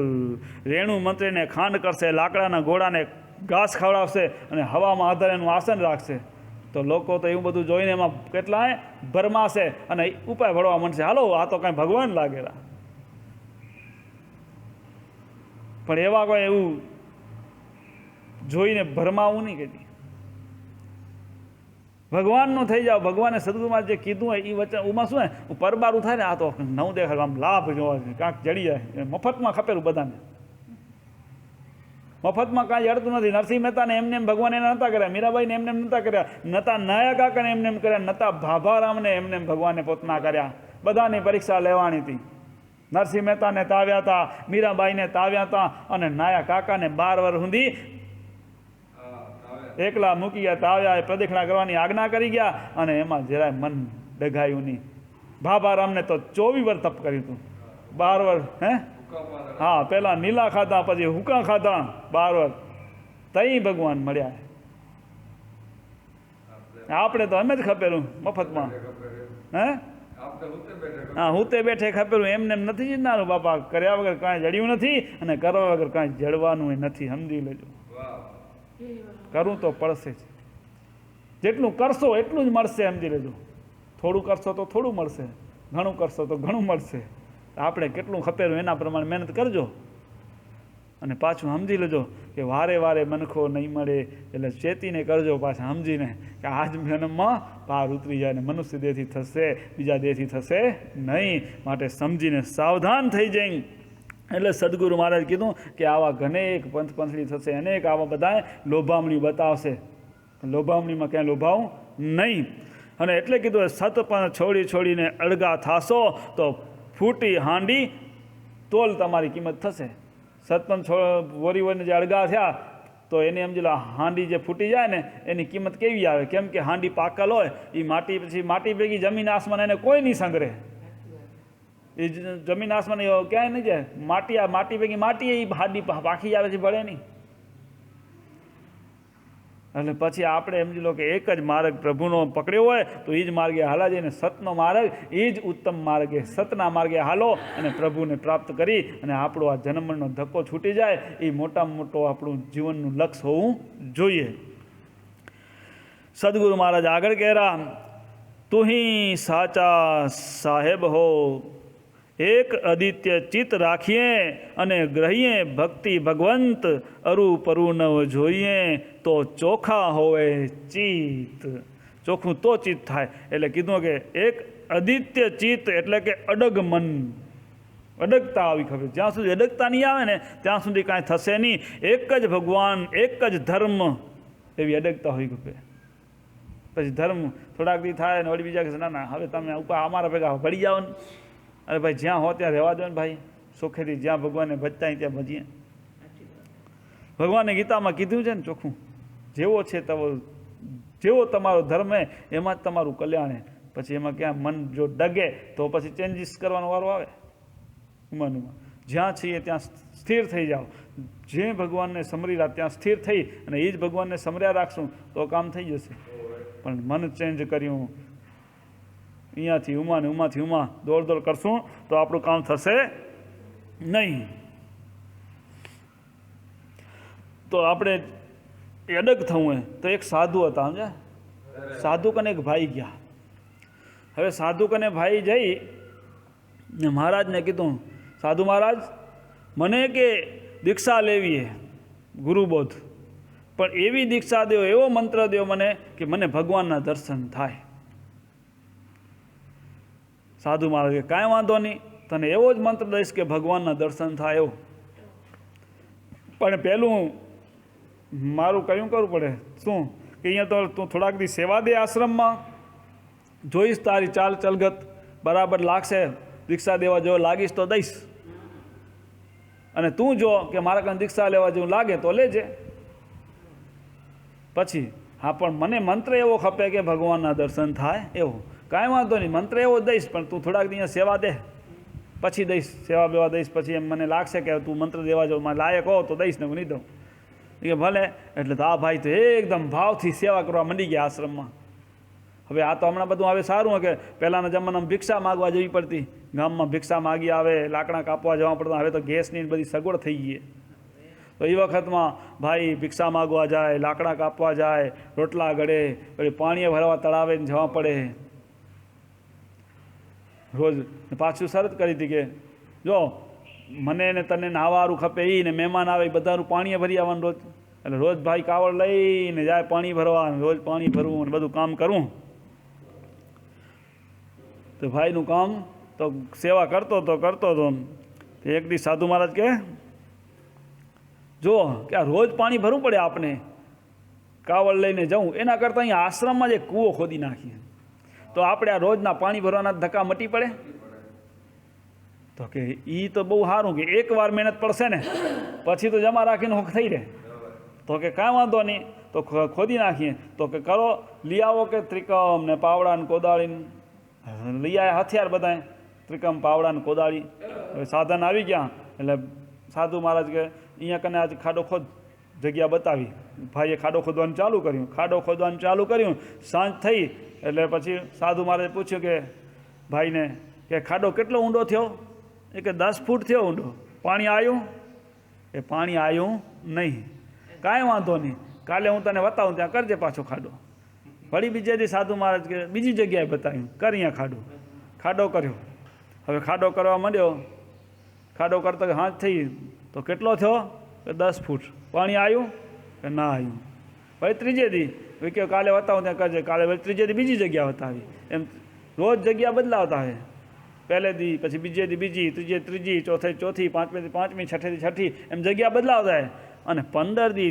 રેણુ મંત્રીને ખાંડ કરશે, લાકડાના ઘોડાને ઘાસ ખવડાવશે અને હવામાં આધારે એનું આસન રાખશે. તો લોકો તો એવું બધું જોઈને એમાં કેટલાય ભરમાશે અને ઉપાય ભરવા માંડશે, હાલો આ તો કાંઈ ભગવાન લાગેલા. પણ એવા કોઈ એવું જોઈને ભરમાવું નહીં કહેતી. ભગવાનનું થઈ જાઓ. ભગવાને સદગુરુમાં જે કીધું હોય એ વચ્ચે ઉમાં શું હે પરબારું થાય ને આ તો નવું દેખાડ આમ લાભ જોવા કાંઈક જડી જાય. મફતમાં ખપેલું બધાને, મફતમાં કાંઈ જડતું નથી. નરસિંહ મહેતાને એમને એમ ભગવાન એને નહોતા કર્યા, મીરાબાઈને એમને એમ નહોતા કર્યા, નતા નાયા કાકાને એમને એમ કર્યા, નતા ભાભારામને એમને એમ ભગવાને પોતના કર્યા. બધાની પરીક્ષા લેવાની હતી. નરસિંહ મહેતાને તાવ્યા હતા, મીરાબાઈને તાવ્યા હતા અને નાયા કાકાને 12 વર્ષ સુધી એકલા મૂકી ગયા, તાવ્યા, પ્રદક્ષિણા કરવાની આજ્ઞા કરી ગયા અને એમાં જરાય મન ડઘાયું નહીં. ભાભારામને તો 24 વર્ષ તપ કર્યું હતું, 12 વર્ષ. હા, પેલા નીલા ખાધા, પછી હુકા ખાધા 12 વર્ષ, તઈ ભગવાન મળ્યા. આપણે તો અમે જ ખપેલું મફતમાં. હા, હુંતે બેઠે ખપેલું, એમને એમ નથી જીતનારું બાપા. કર્યા વગર કાંઈ જડ્યું નથી અને કરવા વગર કાંઈ જડવાનું નથી, સમજી લેજો. કરવું તો પડશે જ. જેટલું કરશો એટલું જ મળશે, સમજી લેજો. થોડું કરશો તો થોડું મળશે, ઘણું કરશો તો ઘણું મળશે. આપણે કેટલું ખપેલું એના પ્રમાણે મહેનત કરજો. અને પાછું સમજી લેજો કે વારે વારે મનખો નહીં મળે એટલે ચેતીને કરજો પાછા, સમજીને કે આજ જન્મમાં પાર ઉતરી જાય ને મનુષ્ય દેહથી થશે, બીજા દેહથી થશે નહીં. માટે સમજીને સાવધાન થઈ જાય. એટલે સદગુરુ મહારાજ કીધું કે આવા ઘનેક પંથપંથડી થશે, અનેક આવા બધા લોભામણી બતાવશે. લોભામણીમાં ક્યાંય લોભાવું નહીં. અને એટલે કીધું સતપણ છોડીને અળગા થાશો તો ફૂટી હાંડી તોલ તમારી કિંમત થશે. સતપન વોરીને જે અળગા થયા તો એને સમજી લો હાંડી જે ફૂટી જાય ને એની કિંમત કેવી આવે? કેમ કે હાંડી પાકલ હોય એ માટી, પછી માટી ભેગી જમીન આસમાન એને કોઈ નહીં સંગ્રહે. એ જમીન આસમાન ક્યાંય નહીં જાય. માટી ભેગી માટી એ હાંડી પાકી આવે છે, ભળે નહીં. એટલે પછી આપણે સમજી લો કે એક જ માર્ગ પ્રભુનો પકડ્યો હોય તો એ જ માર્ગે હાલા જઈને સતનો માર્ગ એ જ ઉત્તમ માર્ગે, સતના માર્ગે હાલો અને પ્રભુને પ્રાપ્ત કરી અને આપણો આ જન્મનો ધક્કો છૂટી જાય એ મોટામાં મોટો આપણું જીવનનું લક્ષ્ય હોવું જોઈએ. સદગુરુ મહારાજ આગળ કહેરા, તુહી સાચા સાહેબ હો, એક આદિત્ય ચિત્ત રાખીએ અને ગ્રહીએ ભક્તિ ભગવંત, અરુ પરુ નવ જોઈએ તો ચોખા હોવે ચિત્ત. ચોખ્ખું તો ચિત્ત થાય. એટલે કીધું કે એક આદિત્ય ચિત્ત એટલે કે અડગ મન, અડગતા આવી ખબર. જ્યાં સુધી અડગતા નહીં આવે ને ત્યાં સુધી કાંઈ થશે નહીં. એક જ ભગવાન, એક જ ધર્મ, એવી અડગતા હોય ખબર. પછી ધર્મ થોડાક દી થાય ને વળી બીજા કે ના ના હવે તમે અમારા ભેગા વળી જાઓ ને. અરે ભાઈ જ્યાં હો ત્યાં રહેવા દો ને ભાઈ, સુખેથી. જ્યાં ભગવાનને ભજતા ત્યાં ભજીએ. ભગવાને ગીતામાં કીધું છે ને ચોખ્ખું, જેવો છે તવો, જેવો તમારો ધર્મ હે એમાં જ તમારું કલ્યાણ હે. પછી એમાં ક્યાં મન જો ડગે તો પછી ચેન્જીસ કરવાનો વારો આવે મનમાં. જ્યાં છીએ ત્યાં સ્થિર થઈ જાઓ. જે ભગવાનને સમરી રહ્યા ત્યાં સ્થિર થઈ અને એ જ ભગવાનને સમર્યા રાખશું તો કામ થઈ જશે. પણ મન ચેન્જ કર્યું અહીંયાથી ઉમા ને ઉમાથી ઉમા દોડ દોડ કરશું તો આપણું કામ થશે નહીં. તો આપણે અડગ થવું હોય તો એક સાધુ હતા, સમજ્યા? સાધુ કને એક ભાઈ ગયા. હવે સાધુ કને ભાઈ જઈ ને મહારાજને કીધું, સાધુ મહારાજ મને કે દીક્ષા લેવી હે ગુરુબોધ, પણ એવી દીક્ષા દો, એવો મંત્ર દો મને કે મને ભગવાનના દર્શન થાય. સાધુ મહારાજ કે કાંઈ વાંધો નહીં, તને એવો જ મંત્ર દઈશ કે ભગવાનના દર્શન થાય એવો, પણ પહેલું મારું કયું કરવું પડે? શું કે અહીંયા તો તું થોડાક દી સેવા દે આશ્રમમાં, જોઈશ તારી ચાલ ચલગત બરાબર લાગશે, દીક્ષા દેવા જેવો લાગીશ તો દઈશ, અને તું જો કે મારા કારણે દીક્ષા લેવા જેવું લાગે તો લેજે. પછી હા પણ મને મંત્ર એવો ખપે કે ભગવાનના દર્શન થાય એવો. કાંઈ વાંધો નહીં, મંત્ર એવો દઈશ, પણ તું થોડાક દી સેવા દે પછી દઈશ, સેવા બેવા દઈશ, પછી એમ મને લાગશે કે તું મંત્ર દેવા જો મારે લાયક હો તો દઈશ, ને હું નહીં દઉં. કે ભલે. એટલે તો આ ભાઈ તો એકદમ ભાવથી સેવા કરવા માંડી ગયા આશ્રમમાં. હવે આ તો હમણાં બધું હવે સારું કે પહેલાંના જમાનામાં ભિક્ષા માગવા જવી પડતી, ગામમાં ભિક્ષા માગી આવે, લાકડા કાપવા જવા પડતા. હવે તો ગેસની બધી સગવડ થઈ ગઈ. તો એ વખતમાં ભાઈ ભિક્ષા માગવા જાય, લાકડા કાપવા જાય, રોટલા ગળે, પછી પાણી ભરવા તળાવે જવા પડે રોજ. પાછું શરત કરી હતી કે જો મને ને તને નાવારું ખપે એ ને મહેમાન આવે બધાનું પાણી ભરી આવવાનું રોજ. એટલે રોજ ભાઈ કાવડ લઈને જાય પાણી ભરવા, રોજ પાણી ભરવું અને બધું કામ કરવું. તો ભાઈનું કામ તો સેવા કરતો હતો. એક દી સાધુ મહારાજ કે જો કે આ રોજ પાણી ભરવું પડે આપણે, કાવડ લઈને જવું, એના કરતાં અહીંયા આશ્રમમાં જ એક કૂવો ખોદી નાખીએ તો આપણે આ રોજના પાણી ભરવાના ધક્કા મટી પડે. તો કે એ તો બહુ સારું કે એકવાર મહેનત પડશે ને પછી તો જમા રાખીને હોક થઈ રહે. તો કે કાંઈ વાંધો નહીં, તો ખોદી નાખીએ. તો કે કરો, લઈ આવો કે ત્રિકમ ને પાવડા ને કોદાળી લઈ આવ્યા, હથિયાર બધા ત્રિકમ પાવડા ને કોદાળી. હવે સાધન આવી ગયા. એટલે સાધુ મહારાજ કે અહીંયા કને આજે ખાડો ખોદ, જગ્યા બતાવી. ભાઈએ ખાડો ખોદવાનું ચાલુ કર્યું. ખાડો ખોદવાનું ચાલુ કર્યું. સાંજ થઈ એટલે પછી સાધુ મહારાજે પૂછ્યું કે ભાઈને કે ખાડો કેટલો ઊંડો થયો? એ કે 10 ફૂટ થયો ઊંડો. પાણી આવ્યું? એ પાણી આવ્યું નહીં. કાંઈ વાંધો નહીં, કાલે હું તને બતાવું ત્યાં કરજે પાછો ખાડો. વળી બીજે દી સાધુ મહારાજ કે બીજી જગ્યાએ બતાવ્યું, કર અહીંયા ખાડો. ખાડો કર્યો. હવે ખાડો કરવા માંડ્યો. ખાડો કરતો કે હાથ થઈ તો કેટલો થયો? કે 10 ફૂટ. પાણી આવ્યું? કે ના આવ્યું. વળી ત્રીજે દી કે કાલે બતાવું ત્યાં કરજે. કાલે વળી ત્રીજે દી બીજી જગ્યા બતાવી. એમ રોજ જગ્યા બદલાવતા હોય. પહેલે દી, પછી બીજે દી બીજી, ત્રીજે ત્રીજી, ચોથે ચોથી, પાંચમી પાંચમી, છઠ્ઠેથી છઠ્ઠી, એમ જગ્યા બદલાવતા હોય. અને 15 દી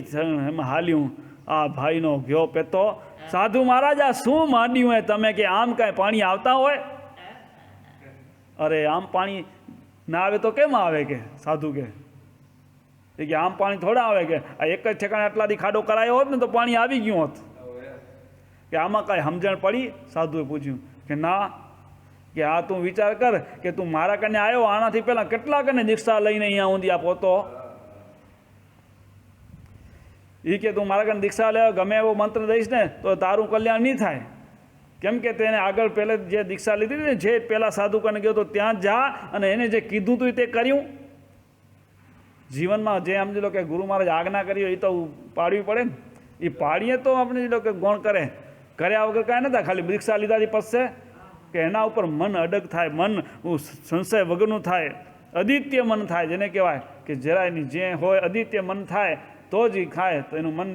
એમાં હાલ્યું. આ ભાઈનો ઘ્યો પેતો, સાધુ મહારાજ આ શું માંડ્યું હોય તમે? કે આમ કાંઈ પાણી આવતા હોય? અરે આમ પાણી ના આવે તો કેમ આવે? કે સાધુ કે આમ પાણી થોડા આવે? કે આ એક જ ઠેકાણે આટલાથી ખાડો કરાયો હોત ને તો પાણી આવી ગયું હોત. કે આમાં કાંઈ સમજણ પડી? સાધુએ પૂછ્યું કે ના. કે આ તું વિચાર કર કે તું મારા કને આવ્યો, આનાથી પહેલાં કેટલા કને દીક્ષા લઈને અહીંયા ઊંધી આ પોતો. એ કે તું મારા કને દીક્ષા લેવા ગમે એવો મંત્ર દઈશ ને તો તારું કલ્યાણ નહીં થાય. કેમ કે તેને આગળ પહેલે જે દીક્ષા લીધી હતી ને, જે પહેલાં સાધુ કને ગયો તો ત્યાં જા અને એને જે કીધું હતું તે કર્યું. જીવનમાં જે સમજી લો કે ગુરુ મહારાજ આજ્ઞા કરી એ તો પાડવી પડે ને. એ પાડીએ તો આપણે લો કે ગૌણ કરે, કર્યા વગર કાંઈ નતા. ખાલી દીક્ષા લીધાથી પસશે કે એના ઉપર મન અડગ થાય, મન સંશય વગરનું થાય, અદિત્ય મન થાય, જેને કહેવાય કે જરાયની જે હોય અદિત્ય મન થાય તો જ ખાય. તો એનું મન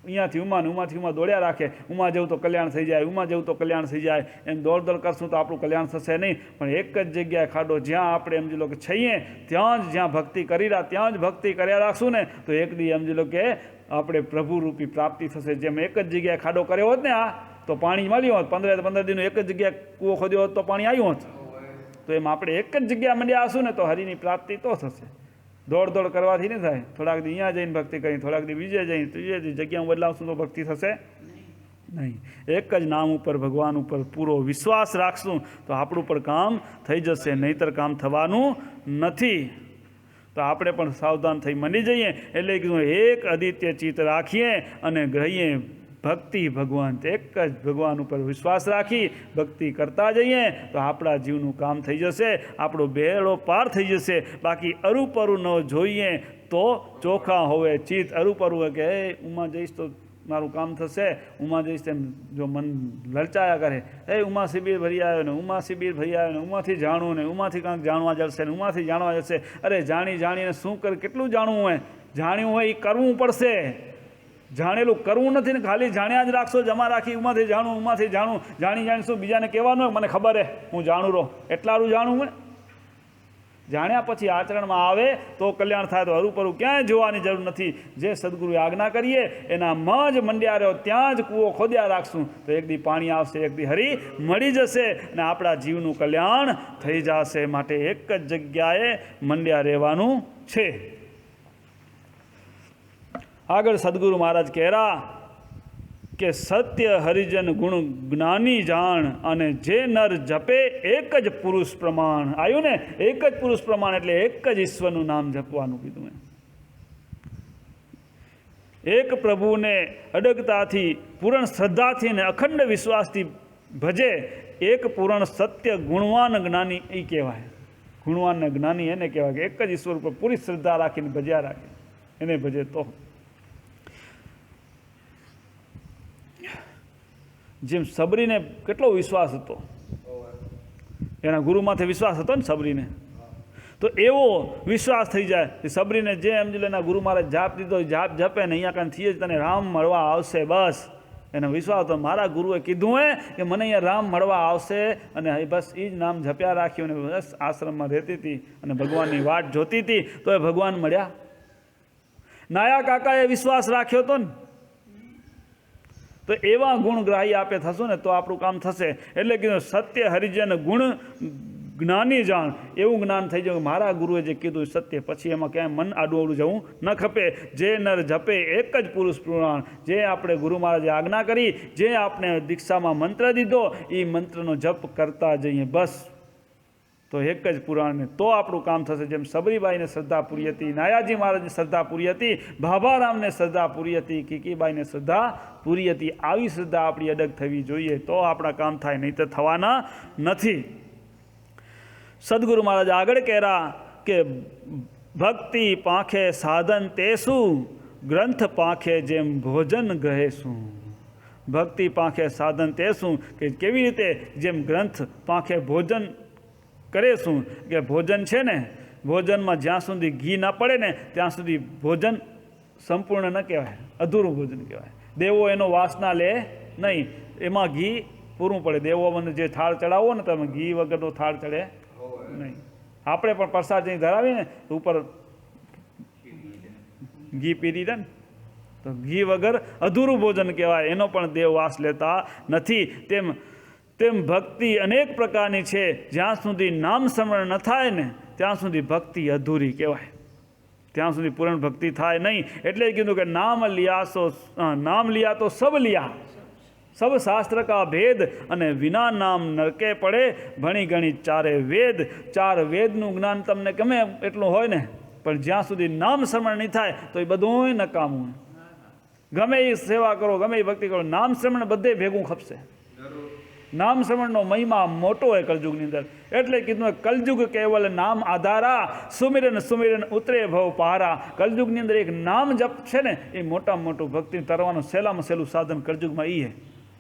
અહીંયાથી ઉમા ને ઉમાથી ઉમા દોડ્યા રાખે. ઉમા જેવું તો કલ્યાણ થઈ જાય, ઉમા જેવું તો કલ્યાણ થઈ જાય. એમ દોડ દોડ કરશું તો આપણું કલ્યાણ થશે નહીં. પણ એક જ જગ્યાએ ખાડો, જ્યાં આપણે સમજી લો કે છીએ ત્યાં જ, જ્યાં ભક્તિ કરી રહ્યા ત્યાં જ ભક્તિ કર્યા રાખશું ને તો એક દી સમજી લો કે આપણે પ્રભુરૂપી પ્રાપ્તિ થશે. જેમ એક જ જગ્યાએ ખાડો કર્યો હોત ને આ તો પાણી મળ્યું હોત. 15 દિનનું એક જ જગ્યાએ કૂવો ખોદ્યો હોત તો પાણી આવ્યું હોત. તો એમ આપણે એક જ જગ્યા મંડ્યા હશું ને તો હરિની પ્રાપ્તિ તો થશે. દોડ દોડ કરવાથી નહીં થાય. થોડાક દી અહીંયા જઈને ભક્તિ કરી, થોડાક દી બીજે જઈને, ત્રીજે દી જગ્યા બદલાવશું તો ભક્તિ થશે નહીં. એક જ નામ ઉપર, ભગવાન ઉપર પૂરો વિશ્વાસ રાખશું તો આપણું પણ કામ થઈ જશે, નહીંતર કામ થવાનું નથી. તો આપણે પણ સાવધાન થઈ મંડી જઈએ. એટલે કીધું એક અદિત્ય ચિત્ત રાખીએ અને ગ્રહીએ ભક્તિ ભગવાન, એક જ ભગવાન ઉપર વિશ્વાસ રાખી ભક્તિ કરતા જઈએ તો આપણા જીવનું કામ થઈ જશે, આપણો બેડો પાર થઈ જશે. બાકી અરુપરું ન જોઈએ તો ચોખા હોવે ચિત્ત. અરુપરું કે ઉમાં જઈશ તો મારું કામ થશે, ઉમાં જઈશ તેમ જો મન લલચાયા કરે, ઉમા શિબિર ભરી આવ્યો ને, ઉમા શિબિર ભરી આવ્યો ને, ઉમાંથી જાણવું ને, ઉમાંથી કાંઈક જાણવા જશે ને, ઉમાંથી જાણવા જશે. અરે જાણીને શું કરે, કેટલું જાણવું હોય? જાણ્યું હોય એ કરવું પડશે. જાણેલું કરવું નથી ને ખાલી જાણ્યા જ રાખશો, જમા રાખી ઉમાંથી જાણું જાણી શું બીજાને કહેવાનું હોય મને ખબર હે હું જાણું રહો, એટલારું જાણવું હોય. જાણ્યા પછી આચરણમાં આવે તો કલ્યાણ થાય. તો હરુપરું ક્યાંય જોવાની જરૂર નથી. જે સદગુરુએ આજ્ઞા કરીએ એનામાં જ મંડ્યા રહ્યો, ત્યાં જ કૂવો ખોદ્યા રાખશું તો એક દી પાણી આવશે, એક દી હરી મળી જશે અને આપણા જીવનું કલ્યાણ થઈ જશે. માટે એક જ જગ્યાએ મંડ્યા રહેવાનું છે. આગળ સદગુરુ મહારાજ કહેરા કે સત્ય હરિજન ગુણ જ્ઞાની જાણ અને જે નર જપે એક જ પુરુષ પ્રમાણ. આવ્યું ને, એક જ પુરુષ પ્રમાણ એટલે એક જ ઈશ્વરનું નામ જપવાનું કીધું. એક પ્રભુને અડગતાથી, પૂર્ણ શ્રદ્ધાથી અને અખંડ વિશ્વાસથી ભજે એક પૂર્ણ સત્ય ગુણવાન જ્ઞાની એ કહેવાય. ગુણવાન ને જ્ઞાની એને કહેવાય કે એક જ ઈશ્વર ઉપર પૂરી શ્રદ્ધા રાખીને ભજ્યા રાખે એને ભજે. તો જેમ સબરીને કેટલો વિશ્વાસ હતો, એના ગુરુમાંથી વિશ્વાસ હતો ને સબરીને, તો એવો વિશ્વાસ થઈ જાય સબરીને. જે સમજી લે એના ગુરુ મારે જાપ દીધો, જાપ જપે ને અહીંયા કાંઈ થઈએ જ તને રામ મળવા આવશે, બસ એનો વિશ્વાસ હતો. મારા ગુરુએ કીધું હે કે મને અહીંયા રામ મળવા આવશે અને બસ એ જ નામ જપ્યા રાખ્યું અને બસ આશ્રમમાં રહેતી હતી અને ભગવાનની વાટ જોતી હતી તો એ ભગવાન મળ્યા. નાયા કાકાએ વિશ્વાસ રાખ્યો હતો ને, તો એવા ગુણગ્રાહી આપે થશું ને તો આપણું કામ થશે. એટલે કીધું સત્ય હરિજન ગુણ જ્ઞાની જાણ. એવું જ્ઞાન થઈ જાય મારા ગુરુએ જે કીધું સત્ય, પછી એમાં ક્યાંય મન આડું જવું ન ખપે. જે નર જપે એક જ પુરુષ પુરાણ. જે આપણે ગુરુ મહારાજે આજ્ઞા કરી, જે આપણે દીક્ષામાં મંત્ર દીધો એ મંત્રનો જપ કરતા જઈએ બસ, તો એક જ પુરાણને તો આપણું કામ થશે. જેમ સબરીબાઈને શ્રદ્ધા પૂરી હતી, નાયાજી મહારાજની શ્રદ્ધા પૂરી હતી, ભાભારામને શ્રદ્ધા પૂરી હતી, કીકીબાઈને શ્રદ્ધા પૂરી હતી. આવી શ્રદ્ધા આપણી અડગ થવી જોઈએ તો આપણા કામ થાય, નહીં તો થવાના નથી. સદગુરુ મહારાજ આગળ કહેરા કે ભક્તિ પાંખે સાધન તેશું, ગ્રંથ પાંખે જેમ ભોજન ગહેશું. ભક્તિ પાંખે સાધન તેશું કે કેવી રીતે જેમ ગ્રંથ પાંખે ભોજન કરે શું કે ભોજન છે ને, ભોજનમાં જ્યાં સુધી ઘી ન પડે ને ત્યાં સુધી ભોજન સંપૂર્ણ ન કહેવાય, અધૂરું ભોજન કહેવાય. દેવો એનો વાસના લે નહીં, એમાં ઘી પૂરું પડે. દેવોને જે થાળ ચડાવો ને તમે, ઘી વગરનો થાળ ચડે નહીં. આપણે પણ પ્રસાદ જઈ ધરાવીને ઉપર ઘી પીરી દે ને તો ઘી વગર અધૂરું ભોજન કહેવાય, એનો પણ દેવ વાસ લેતા નથી. તેમ ભક્તિ અનેક પ્રકારની છે, જ્યાં સુધી નામ સ્મરણ ન થાય ને ત્યાં સુધી ભક્તિ અધૂરી કહેવાય, ત્યાં સુધી પૂર્ણ ભક્તિ થાય નહીં. એટલે કીધું કે નામ લિયા તો સબ લિયા, સબ શાસ્ત્ર કા ભેદ અને વિના નામ નરકે પડે ભણી ગણી ચારે વેદ. ચાર વેદનું જ્ઞાન તમને ગમે એટલું હોય ને પણ જ્યાં સુધી નામ સ્મરણ નહીં થાય તો એ બધું નકામું. ગમે એ સેવા કરો, ગમે એ ભક્તિ કરો, નામ સ્મરણ બધે ભેગું ખપશે. નામ શ્રવણનો મહિમા મોટો હોય કલયુગની અંદર. એટલે કીધું કલયુગ કેવલ નામ આધારા, સુમિરન સુમિરન ઉતરે ભવ પહારા. કલયુગની અંદર એક નામ જપ છે ને એ મોટામાં મોટું ભક્તિ તરવાનું સહેલામાં સહેલું સાધન કલયુગમાં એ છે.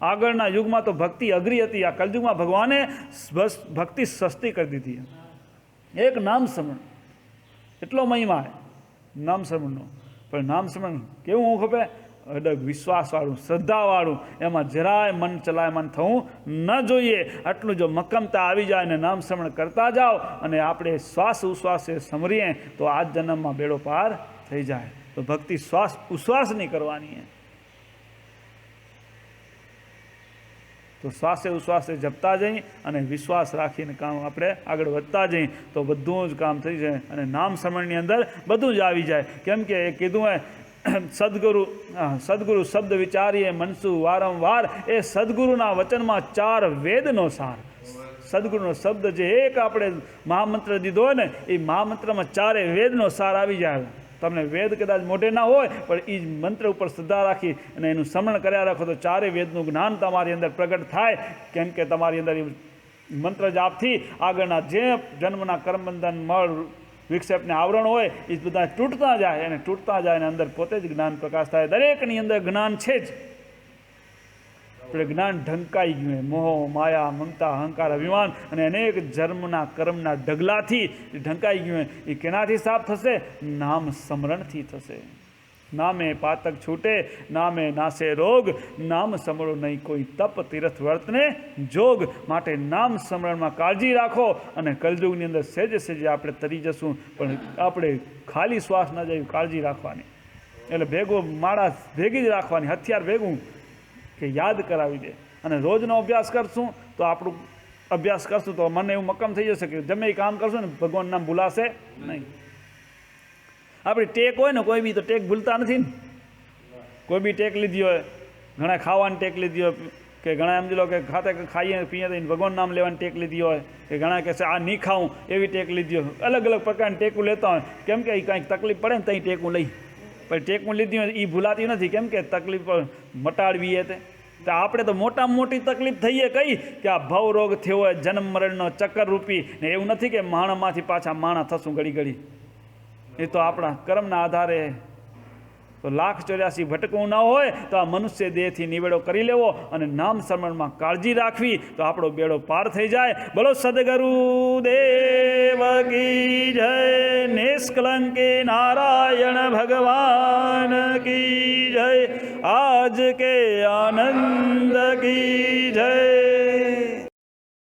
આગળના યુગમાં તો ભક્તિ અઘરી હતી, આ કલયુગમાં ભગવાને બસ ભક્તિ સસ્તી કરી દીધી. એક નામ સ્મરણ એટલો મહિમા નામ સ્મરણનો. પણ નામ સ્મરણ કેવું ખપે? અડગ વિશ્વાસવાળું, શ્રદ્ધાવાળું, એમાં જરાય મન ચલાયમાન થવું ન જોઈએ. આટલું જો મક્કમતા આવી જાય અને નામ સ્મરણ કરતા જાઓ અને આપણે શ્વાસ ઉશ્વાસે સમરીએ તો આ જન્મમાં બેડો પાર થઈ જાય. તો ભક્તિ શ્વાસ ઉશ્વાસની કરવાની. તો શ્વાસે ઉશ્વાસે જપતા જઈએ અને વિશ્વાસ રાખીને કામ આપણે આગળ વધતા જઈએ તો બધું જ કામ થઈ જાય અને નામ સ્મરણની અંદર બધું જ આવી જાય. કેમ કે એ કીધું હોય સદગુરુ શબ્દ વિચારીએ મનસુ વારંવાર. એ સદગુરુના વચનમાં ચાર વેદનો સાર, સદગુરુનો શબ્દ જે એક આપણે મહામંત્ર દીધો હોય ને એ મહામંત્રમાં ચારે વેદનો સાર આવી જાય. તમને વેદ કદાચ મોઢે ના હોય પણ એ મંત્ર ઉપર શ્રદ્ધા રાખી અને એનું સ્મરણ કર્યા રાખો તો ચારે વેદનું જ્ઞાન તમારી અંદર પ્રગટ થાય. કેમ કે તમારી અંદર મંત્ર જાપથી આગળના જે જન્મના કર્મબંધન મળ વિક્ષેપને આવરણ હોય એ બધા તૂટતા જાય અને તૂટતા જાય અને અંદર પોતે જ જ્ઞાન પ્રકાશ થાય. દરેકની અંદર જ્ઞાન છે જ, આપણે જ્ઞાન ઢંકાઈ ગયું મોહ માયા મમતા અહંકાર અભિમાન અને અનેક જન્મના કર્મના ઢગલાથી ઢંકાઈ ગયું. એ કેનાથી સાફ થશે? નામ સ્મરણથી થશે. નામે પાતક છૂટે, નામે નાશે રોગ, નામ સમરો નહીં કોઈ તપ તીર્થ વર્તને જોગ. માટે નામ સ્મરણમાં કાળજી રાખો અને કલયુગની અંદર સેજે સેજે આપણે તરી જશું, પણ આપણે ખાલી શ્વાસ ન જાય કાળજી રાખવાની. એટલે ભેગો માળા ભેગી જ રાખવાની, હથિયાર ભેગું કે યાદ કરાવી દે. અને રોજનો અભ્યાસ કરશું તો આપણું અભ્યાસ કરશું તો મને એવું મક્કમ થઈ જશે કે ગમે એ કામ કરશું ને ભગવાન નામ ભૂલાશે નહીં. આપણી ટેક હોય ને કોઈ બી તો ટેક ભૂલતા નથી ને. કોઈ બી ટેક લીધી હોય, ઘણા ખાવાની ટેક લીધી હોય કે ઘણા સમજી લો કે ખાતે ખાઈએ પીએ તો ભગવાન નામ લેવાની ટેક લીધી હોય કે ઘણા કહેશે આ નહીં ખાવું એવી ટેક લીધી હોય. અલગ અલગ પ્રકારની ટેકું લેતા હોય. કેમ કે એ કાંઈક તકલીફ પડે ને ત્યાં ટેકું લઈ, પણ ટેકું લીધી હોય એ ભૂલાતી નથી. કેમ કે તકલીફ મટાડવી એ તો આપણે તો મોટામાં મોટી તકલીફ થઈએ કઈ કે આ ભવ રોગ થયો હોય, જન્મ મરણનો ચક્કર રૂપી. ને એવું નથી કે માણસમાંથી પાછા માણસ થશું ઘડી ઘડી, એ તો આપણા કર્મના આધારે. તો 1,84,000 ભટકવું ન હોય તો આ મનુષ્ય દેહથી નિવેડો કરી લેવો અને નામ સ્મરણમાં કાળજી રાખવી તો આપણો બેડો પાર થઈ જાય. બોલો સદગુરુ દેવ કી જય. નિષ્કલંકી નારાયણ ભગવાન કી જય. આજ કે આનંદ કી જય.